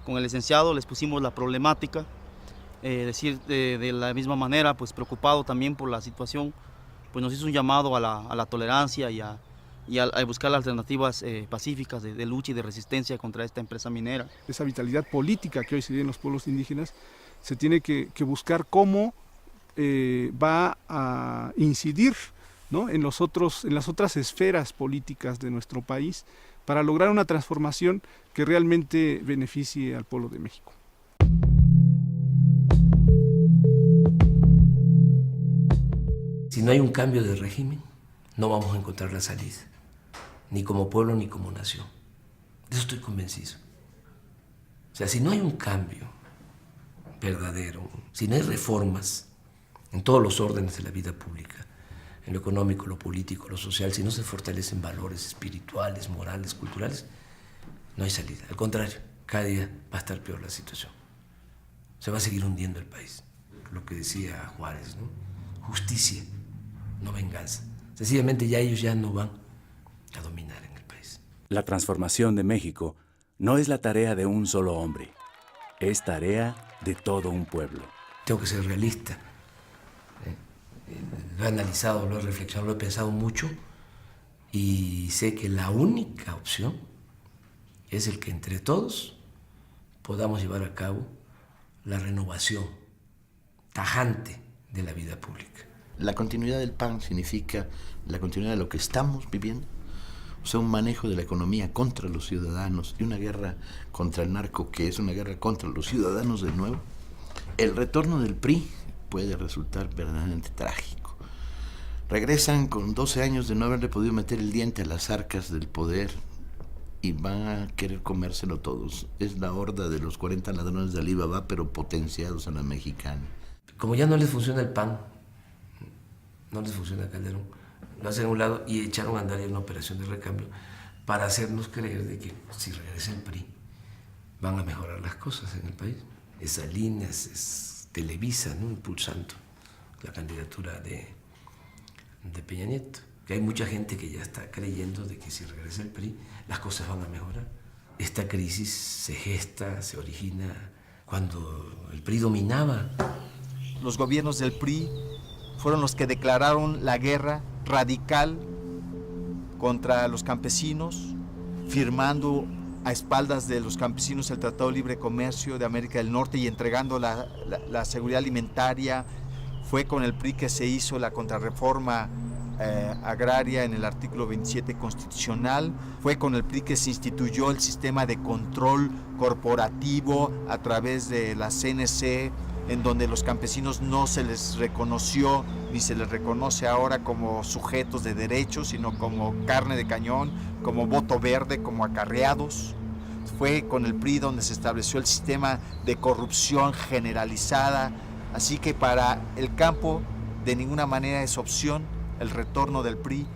el licenciado, les pusimos la problemática, decir de la misma manera, pues preocupado también por la situación, pues nos hizo un llamado a la tolerancia y a buscar alternativas pacíficas de lucha y de resistencia contra esta empresa minera. Esa vitalidad política que hoy se vive en los pueblos indígenas se tiene que buscar cómo va a incidir, ¿no? en las otras esferas políticas de nuestro país para lograr una transformación que realmente beneficie al pueblo de México. Si no hay un cambio de régimen, no vamos a encontrar la salida, ni como pueblo ni como nación. De eso estoy convencido. O sea, si no hay un cambio verdadero, si no hay reformas en todos los órdenes de la vida pública, en lo económico, lo político, lo social, si no se fortalecen valores espirituales, morales, culturales, no hay salida. Al contrario, cada día va a estar peor la situación. Se va a seguir hundiendo el país. Lo que decía Juárez, ¿no? Justicia, no venganza. Sencillamente ya ellos ya no van a dominar en el país. La transformación de México no es la tarea de un solo hombre, es tarea de todo un pueblo. Tengo que ser realista. Lo he analizado, lo he reflexionado, lo he pensado mucho y sé que la única opción es el que entre todos podamos llevar a cabo la renovación tajante de la vida pública. La continuidad del PAN significa la continuidad de lo que estamos viviendo, o sea, un manejo de la economía contra los ciudadanos y una guerra contra el narco, que es una guerra contra los ciudadanos de nuevo. El retorno del PRI puede resultar verdaderamente trágico. Regresan con 12 años de no haberle podido meter el diente a las arcas del poder y van a querer comérselo todos. Es la horda de los 40 ladrones de Alibaba, pero potenciados a la mexicana. Como ya no les funciona el PAN, no les funciona Calderón, lo hacen a un lado y echaron a andar una operación de recambio para hacernos creer de que si regresa el PRI van a mejorar las cosas en el país. Es Salinas, es Televisa, ¿no?, impulsando la candidatura de Peña Nieto. Que hay mucha gente que ya está creyendo de que si regresa el PRI las cosas van a mejorar. Esta crisis se gesta, se origina cuando el PRI dominaba. Los gobiernos del PRI fueron los que declararon la guerra radical contra los campesinos, firmando a espaldas de los campesinos el Tratado de Libre Comercio de América del Norte y entregando la seguridad alimentaria. Fue con el PRI que se hizo la contrarreforma agraria en el artículo 27 constitucional. Fue con el PRI que se instituyó el sistema de control corporativo a través de la CNC, en donde los campesinos no se les reconoció ni se les reconoce ahora como sujetos de derechos, sino como carne de cañón, como voto verde, como acarreados. Fue con el PRI donde se estableció el sistema de corrupción generalizada. Así que para el campo de ninguna manera es opción el retorno del PRI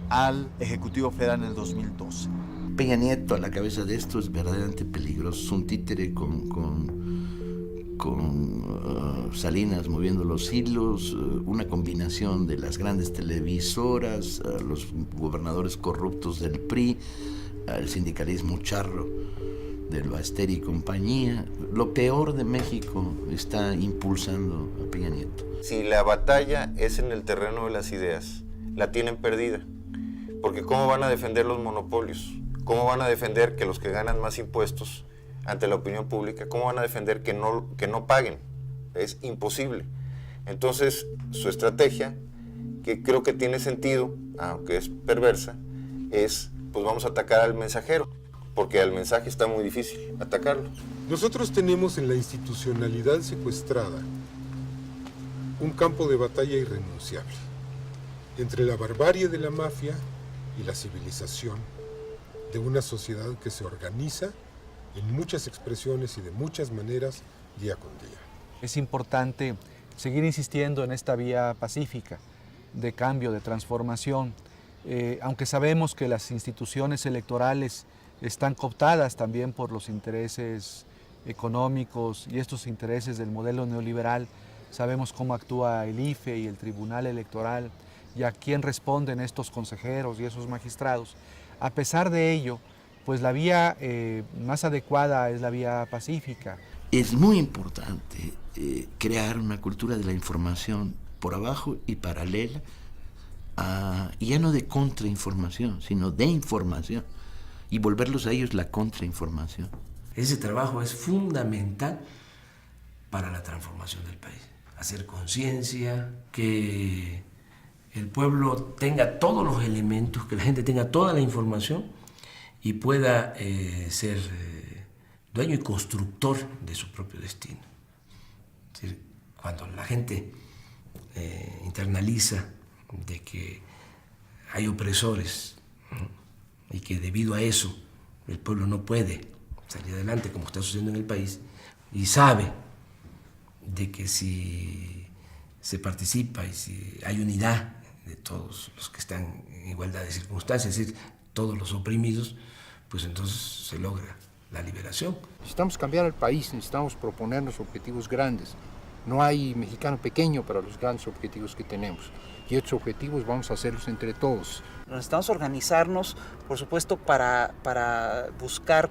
al Ejecutivo Federal en el 2012. Peña Nieto a la cabeza de esto es verdaderamente peligroso. Es un títere con Salinas moviendo los hilos, una combinación de las grandes televisoras, los gobernadores corruptos del PRI, el sindicalismo charro del Basteri y compañía. Lo peor de México está impulsando a Peña Nieto. Si la batalla es en el terreno de las ideas, la tienen perdida. Porque ¿cómo van a defender los monopolios? ¿Cómo van a defender que los que ganan más impuestos ante la opinión pública, cómo van a defender que no paguen? Es imposible. Entonces, su estrategia, que creo que tiene sentido, aunque es perversa, es, pues vamos a atacar al mensajero, porque al mensaje está muy difícil atacarlo. Nosotros tenemos en la institucionalidad secuestrada un campo de batalla irrenunciable entre la barbarie de la mafia y la civilización de una sociedad que se organiza en muchas expresiones y de muchas maneras día con día. Es importante seguir insistiendo en esta vía pacífica de cambio, de transformación, aunque sabemos que las instituciones electorales están cooptadas también por los intereses económicos y estos intereses del modelo neoliberal. Sabemos cómo actúa el IFE y el Tribunal Electoral y a quién responden estos consejeros y esos magistrados. A pesar de ello, pues la vía más adecuada es la vía pacífica. Es muy importante crear una cultura de la información por abajo y paralela, y ya no de contrainformación, sino de información, y volverlos a ellos la contrainformación. Ese trabajo es fundamental para la transformación del país. Hacer conciencia, que el pueblo tenga todos los elementos, que la gente tenga toda la información y pueda ser dueño y constructor de su propio destino. Es decir, cuando la gente internaliza de que hay opresores, ¿no?, y que debido a eso el pueblo no puede salir adelante como está sucediendo en el país, y sabe de que si se participa y si hay unidad de todos los que están en igualdad de circunstancias, es decir, todos los oprimidos, pues entonces se logra la liberación. Necesitamos cambiar el país, necesitamos proponernos objetivos grandes. No hay mexicano pequeño para los grandes objetivos que tenemos. Y estos objetivos vamos a hacerlos entre todos. Necesitamos organizarnos, por supuesto, para buscar,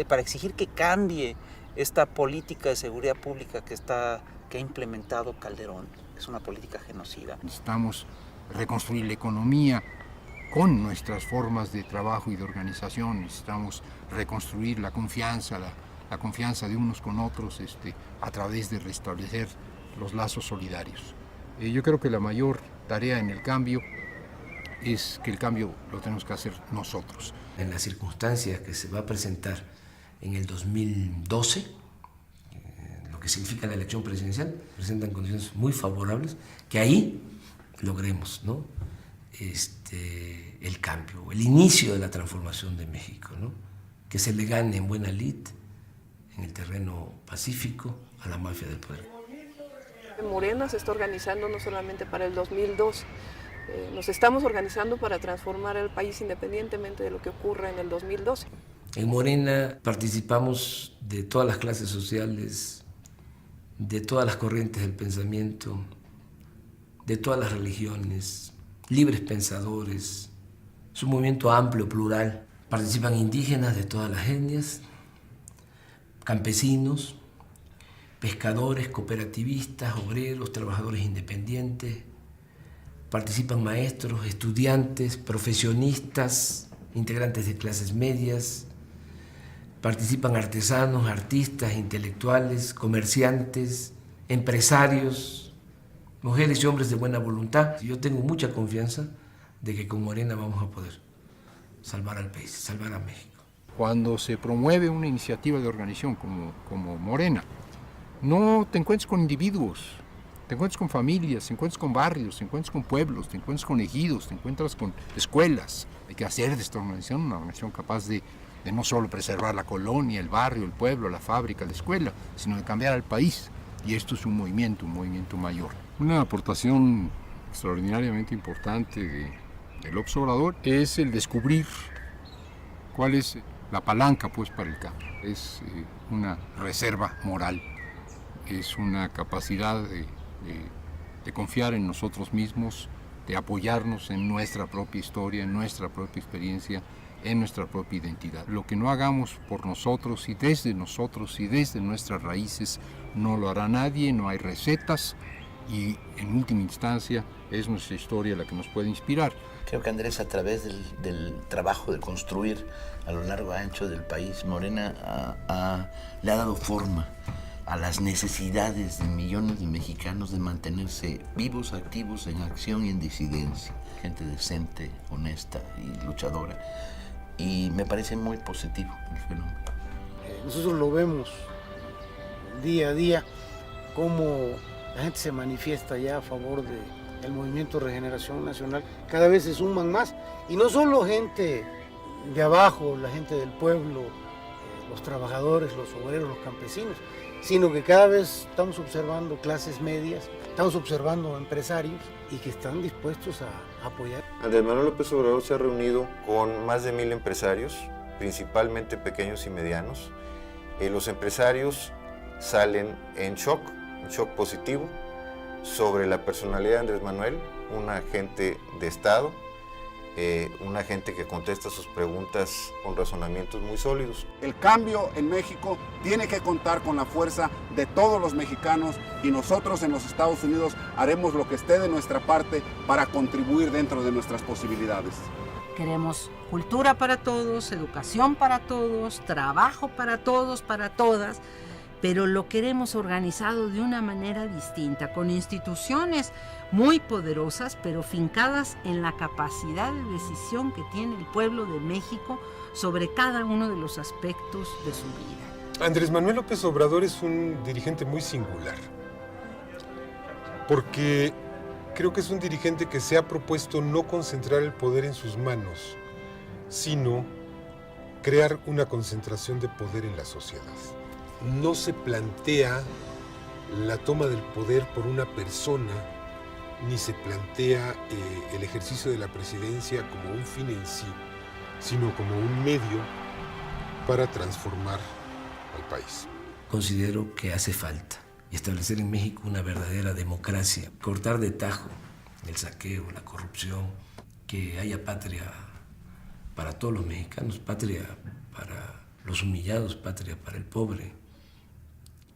para exigir que cambie esta política de seguridad pública que ha implementado Calderón. Es una política genocida. Necesitamos reconstruir la economía con nuestras formas de trabajo y de organización. Necesitamos reconstruir la confianza de unos con otros a través de restablecer los lazos solidarios. Yo creo que la mayor tarea en el cambio es que el cambio lo tenemos que hacer nosotros. En las circunstancias que se va a presentar en el 2012, lo que significa la elección presidencial, presentan condiciones muy favorables, que ahí logremos, ¿no?, el cambio, el inicio de la transformación de México, ¿no?, que se le gane en buena lid, en el terreno pacífico, a la mafia del poder. Morena se está organizando no solamente para el 2002, nos estamos organizando para transformar el país independientemente de lo que ocurra en el 2012. En Morena participamos de todas las clases sociales, de todas las corrientes del pensamiento, de todas las religiones, libres pensadores. Es un movimiento amplio, plural. Participan indígenas de todas las etnias, campesinos, pescadores, cooperativistas, obreros, trabajadores independientes. Participan maestros, estudiantes, profesionistas, integrantes de clases medias. Participan artesanos, artistas, intelectuales, comerciantes, empresarios, mujeres y hombres de buena voluntad. Yo tengo mucha confianza de que con Morena vamos a poder salvar al país, salvar a México. Cuando se promueve una iniciativa de organización como Morena, no te encuentras con individuos, te encuentras con familias, te encuentras con barrios, te encuentras con pueblos, te encuentras con ejidos, te encuentras con escuelas. Hay que hacer de esta organización una organización capaz de no solo preservar la colonia, el barrio, el pueblo, la fábrica, la escuela, sino de cambiar al país. Y esto es un movimiento mayor. Una aportación extraordinariamente importante del López Obrador es el descubrir cuál es la palanca para el cambio. Es una reserva moral, es una capacidad de confiar en nosotros mismos, de apoyarnos en nuestra propia historia, en nuestra propia experiencia, en nuestra propia identidad. Lo que no hagamos por nosotros y desde nuestras raíces no lo hará nadie, no hay recetas y en última instancia es nuestra historia la que nos puede inspirar. Creo que Andrés, a través del trabajo de construir a lo largo y ancho del país, Morena le ha dado forma a las necesidades de millones de mexicanos de mantenerse vivos, activos, en acción y en disidencia. Gente decente, honesta y luchadora. Y me parece muy positivo el fenómeno. Nosotros lo vemos día a día, cómo la gente se manifiesta ya a favor del Movimiento de Regeneración Nacional. Cada vez se suman más, y no solo gente de abajo, la gente del pueblo, los trabajadores, los obreros, los campesinos, sino que cada vez estamos observando clases medias, estamos observando empresarios y que están dispuestos a apoyar. Andrés Manuel López Obrador se ha reunido con más de 1000 empresarios, principalmente pequeños y medianos. Los empresarios salen en shock positivo sobre la personalidad de Andrés Manuel, un agente de Estado, un agente que contesta sus preguntas con razonamientos muy sólidos. El cambio en México tiene que contar con la fuerza de todos los mexicanos, y nosotros en los Estados Unidos haremos lo que esté de nuestra parte para contribuir dentro de nuestras posibilidades. Queremos cultura para todos, educación para todos, trabajo para todos, para todas, pero lo queremos organizado de una manera distinta, con instituciones muy poderosas, pero fincadas en la capacidad de decisión que tiene el pueblo de México sobre cada uno de los aspectos de su vida. Andrés Manuel López Obrador es un dirigente muy singular, porque creo que es un dirigente que se ha propuesto no concentrar el poder en sus manos, sino crear una concentración de poder en la sociedad. No se plantea la toma del poder por una persona, ni se plantea el ejercicio de la presidencia como un fin en sí, sino como un medio para transformar al país. Considero que hace falta establecer en México una verdadera democracia, cortar de tajo el saqueo, la corrupción, que haya patria para todos los mexicanos, patria para los humillados, patria para el pobre,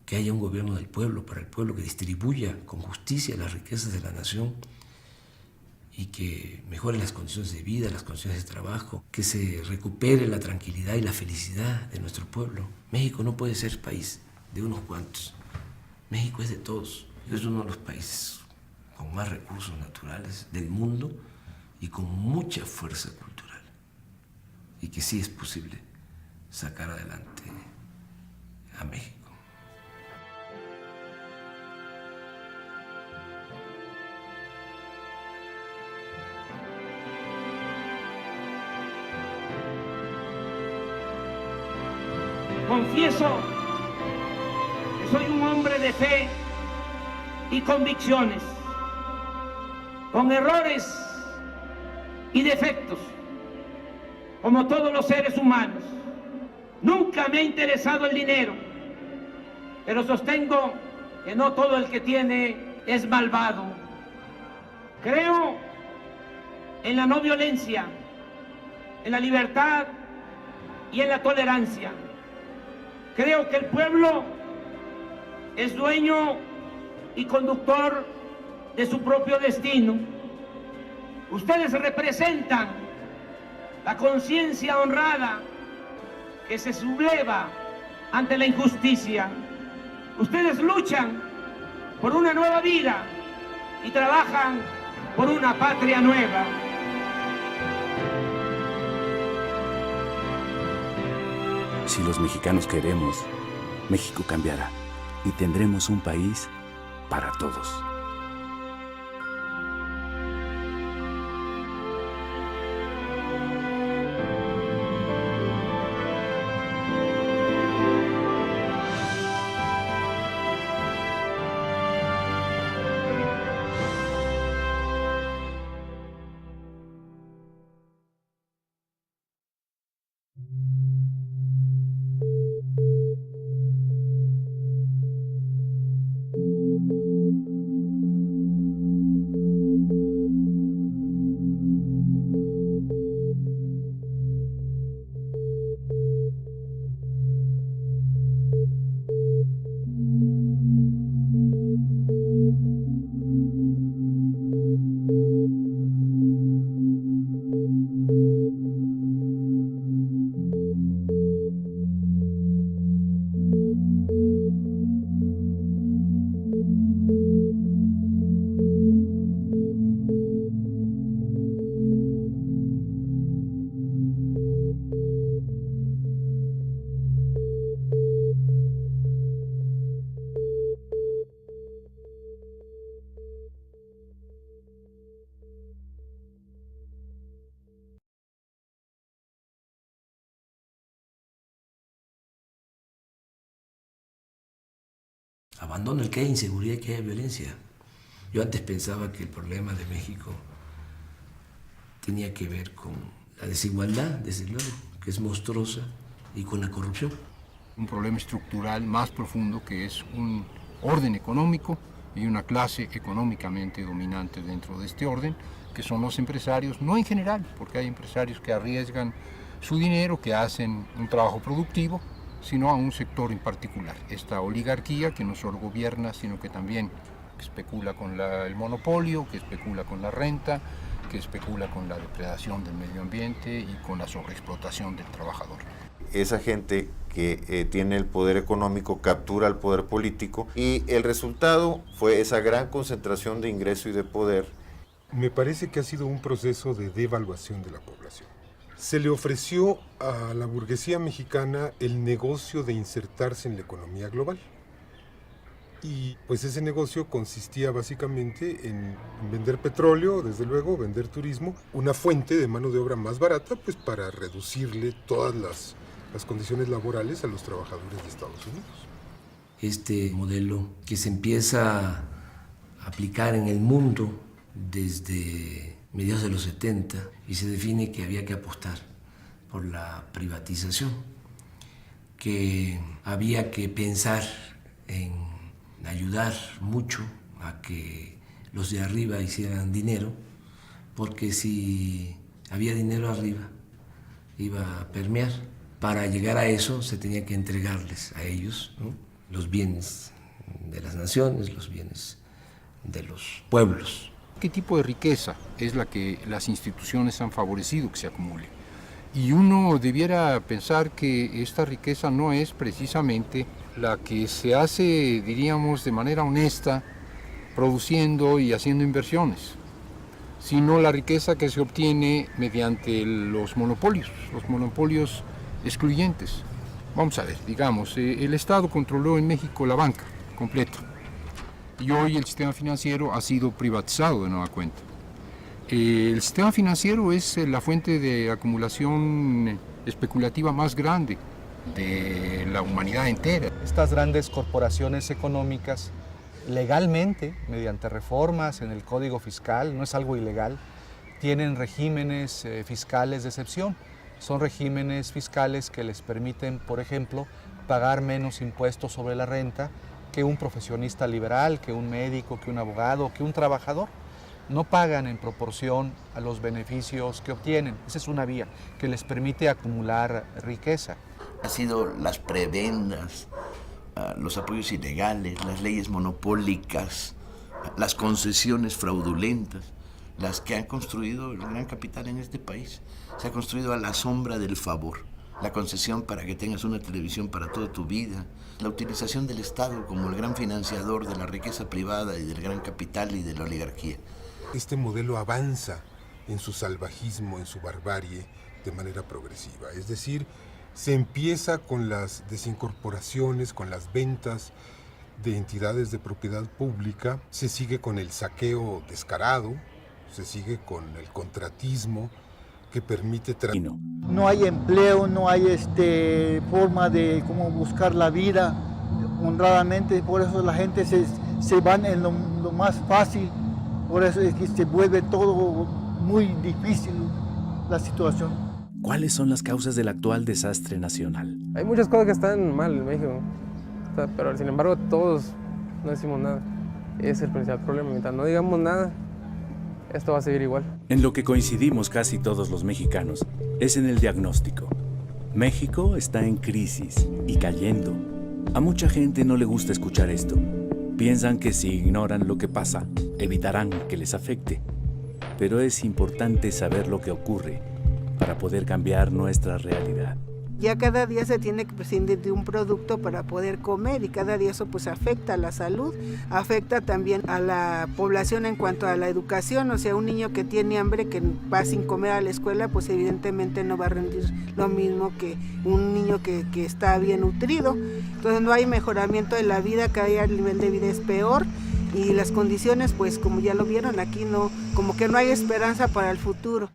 que haya un gobierno del pueblo, para el pueblo, que distribuya con justicia las riquezas de la nación y que mejore las condiciones de vida, las condiciones de trabajo, que se recupere la tranquilidad y la felicidad de nuestro pueblo. México no puede ser país de unos cuantos. México es de todos. Es uno de los países con más recursos naturales del mundo y con mucha fuerza cultural. Y que sí es posible sacar adelante a México. Confieso que soy un hombre de fe y convicciones, con errores y defectos, como todos los seres humanos. Nunca me ha interesado el dinero, pero sostengo que no todo el que tiene es malvado. Creo en la no violencia, en la libertad y en la tolerancia. Creo que el pueblo es dueño y conductor de su propio destino. Ustedes representan la conciencia honrada que se subleva ante la injusticia. Ustedes luchan por una nueva vida y trabajan por una patria nueva. Si los mexicanos queremos, México cambiará y tendremos un país para todos. Abandona el que haya inseguridad y que haya violencia. Yo antes pensaba que el problema de México tenía que ver con la desigualdad, desde luego, que es monstruosa, y con la corrupción. Un problema estructural más profundo que es un orden económico y una clase económicamente dominante dentro de este orden, que son los empresarios, no en general, porque hay empresarios que arriesgan su dinero, que hacen un trabajo productivo, sino a un sector en particular. Esta oligarquía que no solo gobierna, sino que también especula con el monopolio, que especula con la renta, que especula con la depredación del medio ambiente y con la sobreexplotación del trabajador. Esa gente que tiene el poder económico captura el poder político y el resultado fue esa gran concentración de ingreso y de poder. Me parece que ha sido un proceso de devaluación de la población. Se le ofreció a la burguesía mexicana el negocio de insertarse en la economía global. Y pues ese negocio consistía básicamente en vender petróleo, desde luego, vender turismo, una fuente de mano de obra más barata, pues para reducirle todas las condiciones laborales a los trabajadores de Estados Unidos. Este modelo que se empieza a aplicar en el mundo desde mediados de los 70 y se define que había que apostar por la privatización, que había que pensar en ayudar mucho a que los de arriba hicieran dinero, porque si había dinero arriba iba a permear. Para llegar a eso se tenía que entregarles a ellos, ¿no?, los bienes de las naciones, los bienes de los pueblos. ¿Qué tipo de riqueza es la que las instituciones han favorecido que se acumule? Y uno debiera pensar que esta riqueza no es precisamente la que se hace, diríamos, de manera honesta, produciendo y haciendo inversiones, sino la riqueza que se obtiene mediante los monopolios excluyentes. Vamos a ver, digamos, el Estado controló en México la banca completa y hoy el sistema financiero ha sido privatizado de nueva cuenta. El sistema financiero es la fuente de acumulación especulativa más grande de la humanidad entera. Estas grandes corporaciones económicas, legalmente, mediante reformas en el Código Fiscal, no es algo ilegal, tienen regímenes fiscales de excepción. Son regímenes fiscales que les permiten, por ejemplo, pagar menos impuestos sobre la renta que un profesionista liberal, que un médico, que un abogado, que un trabajador. No pagan en proporción a los beneficios que obtienen. Esa es una vía que les permite acumular riqueza. Han sido las prebendas, los apoyos ilegales, las leyes monopólicas, las concesiones fraudulentas, las que han construido el gran capital en este país. Se ha construido a la sombra del favor. La concesión para que tengas una televisión para toda tu vida, la utilización del Estado como el gran financiador de la riqueza privada y del gran capital y de la oligarquía. Este modelo avanza en su salvajismo, en su barbarie, de manera progresiva. Es decir, se empieza con las desincorporaciones, con las ventas de entidades de propiedad pública, se sigue con el saqueo descarado, se sigue con el contratismo que permite... No hay empleo, no hay forma de cómo buscar la vida honradamente, por eso la gente se van en lo más fácil, por eso es que se vuelve todo muy difícil la situación. ¿Cuáles son las causas del actual desastre nacional? Hay muchas cosas que están mal en México, pero sin embargo todos no decimos nada. Ese es el principal problema. Mientras no digamos nada, esto va a seguir igual. En lo que coincidimos casi todos los mexicanos es en el diagnóstico. México está en crisis y cayendo. A mucha gente no le gusta escuchar esto. Piensan que si ignoran lo que pasa, evitarán que les afecte. Pero es importante saber lo que ocurre para poder cambiar nuestra realidad. Ya cada día se tiene que prescindir de un producto para poder comer y cada día eso pues afecta a la salud, afecta también a la población en cuanto a la educación, o sea, un niño que tiene hambre, que va sin comer a la escuela, pues evidentemente no va a rendir lo mismo que un niño que está bien nutrido. Entonces no hay mejoramiento de la vida, cada día el nivel de vida es peor y las condiciones, pues como ya lo vieron aquí, no, como que no hay esperanza para el futuro.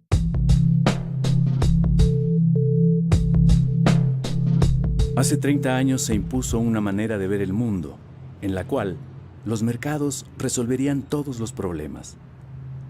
Hace 30 años se impuso una manera de ver el mundo, en la cual los mercados resolverían todos los problemas.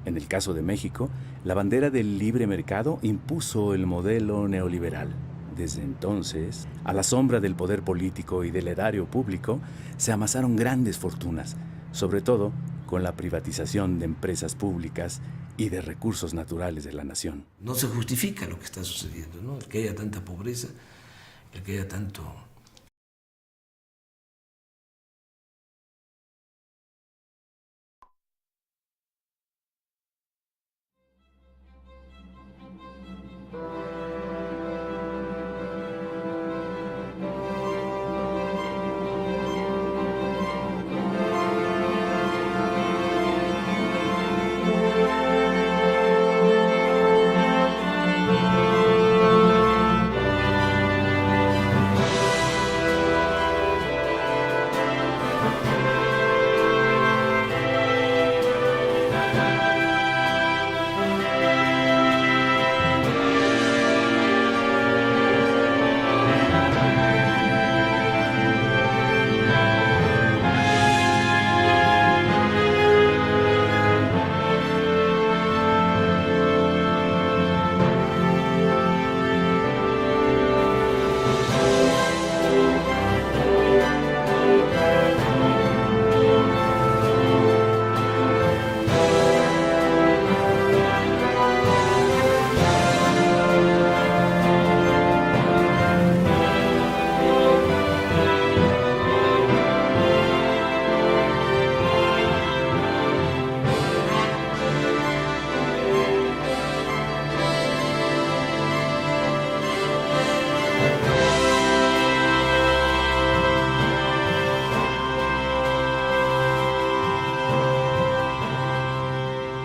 En el caso de México, la bandera del libre mercado impuso el modelo neoliberal. Desde entonces, a la sombra del poder político y del erario público, se amasaron grandes fortunas, sobre todo con la privatización de empresas públicas y de recursos naturales de la nación. No se justifica lo que está sucediendo, ¿no? El que haya tanta pobreza, el que haya tanto...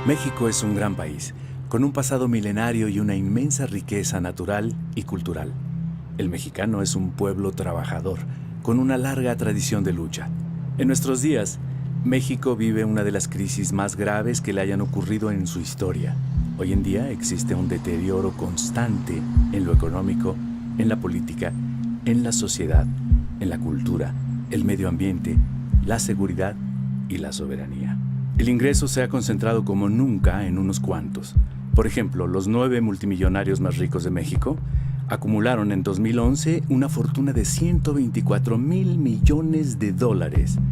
México es un gran país, con un pasado milenario y una inmensa riqueza natural y cultural. El mexicano es un pueblo trabajador, con una larga tradición de lucha. En nuestros días, México vive una de las crisis más graves que le hayan ocurrido en su historia. Hoy en día existe un deterioro constante en lo económico, en la política, en la sociedad, en la cultura, el medio ambiente, la seguridad y la soberanía. El ingreso se ha concentrado como nunca en unos cuantos. Por ejemplo, los 9 multimillonarios más ricos de México acumularon en 2011 una fortuna de $124,000 millones.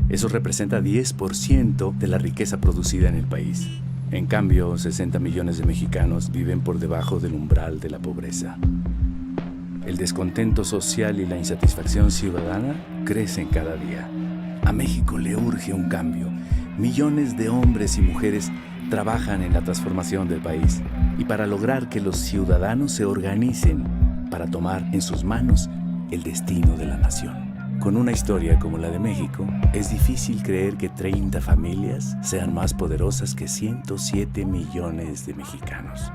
Eso representa 10% de la riqueza producida en el país. En cambio, 60 millones de mexicanos viven por debajo del umbral de la pobreza. El descontento social y la insatisfacción ciudadana crecen cada día. A México le urge un cambio. Millones de hombres y mujeres trabajan en la transformación del país y para lograr que los ciudadanos se organicen para tomar en sus manos el destino de la nación. Con una historia como la de México, es difícil creer que 30 familias sean más poderosas que 107 millones de mexicanos.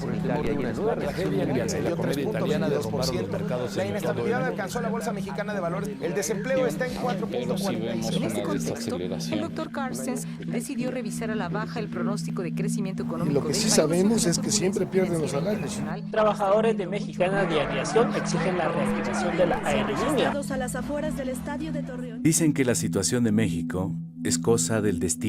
Por Italia y una nueva tragedia en la comedia italiana derrumbaron los mercados. La inestabilidad alcanzó la Bolsa Mexicana de Valores. El desempleo está en 4.46. En este contexto, el doctor Carstens decidió revisar a la baja el pronóstico de crecimiento económico. Y lo que sí sabemos es que siempre pierden los salarios. Trabajadores de Mexicana de Aviación exigen la reactivación de la aerolínea. Dicen que la situación de México es cosa del destino.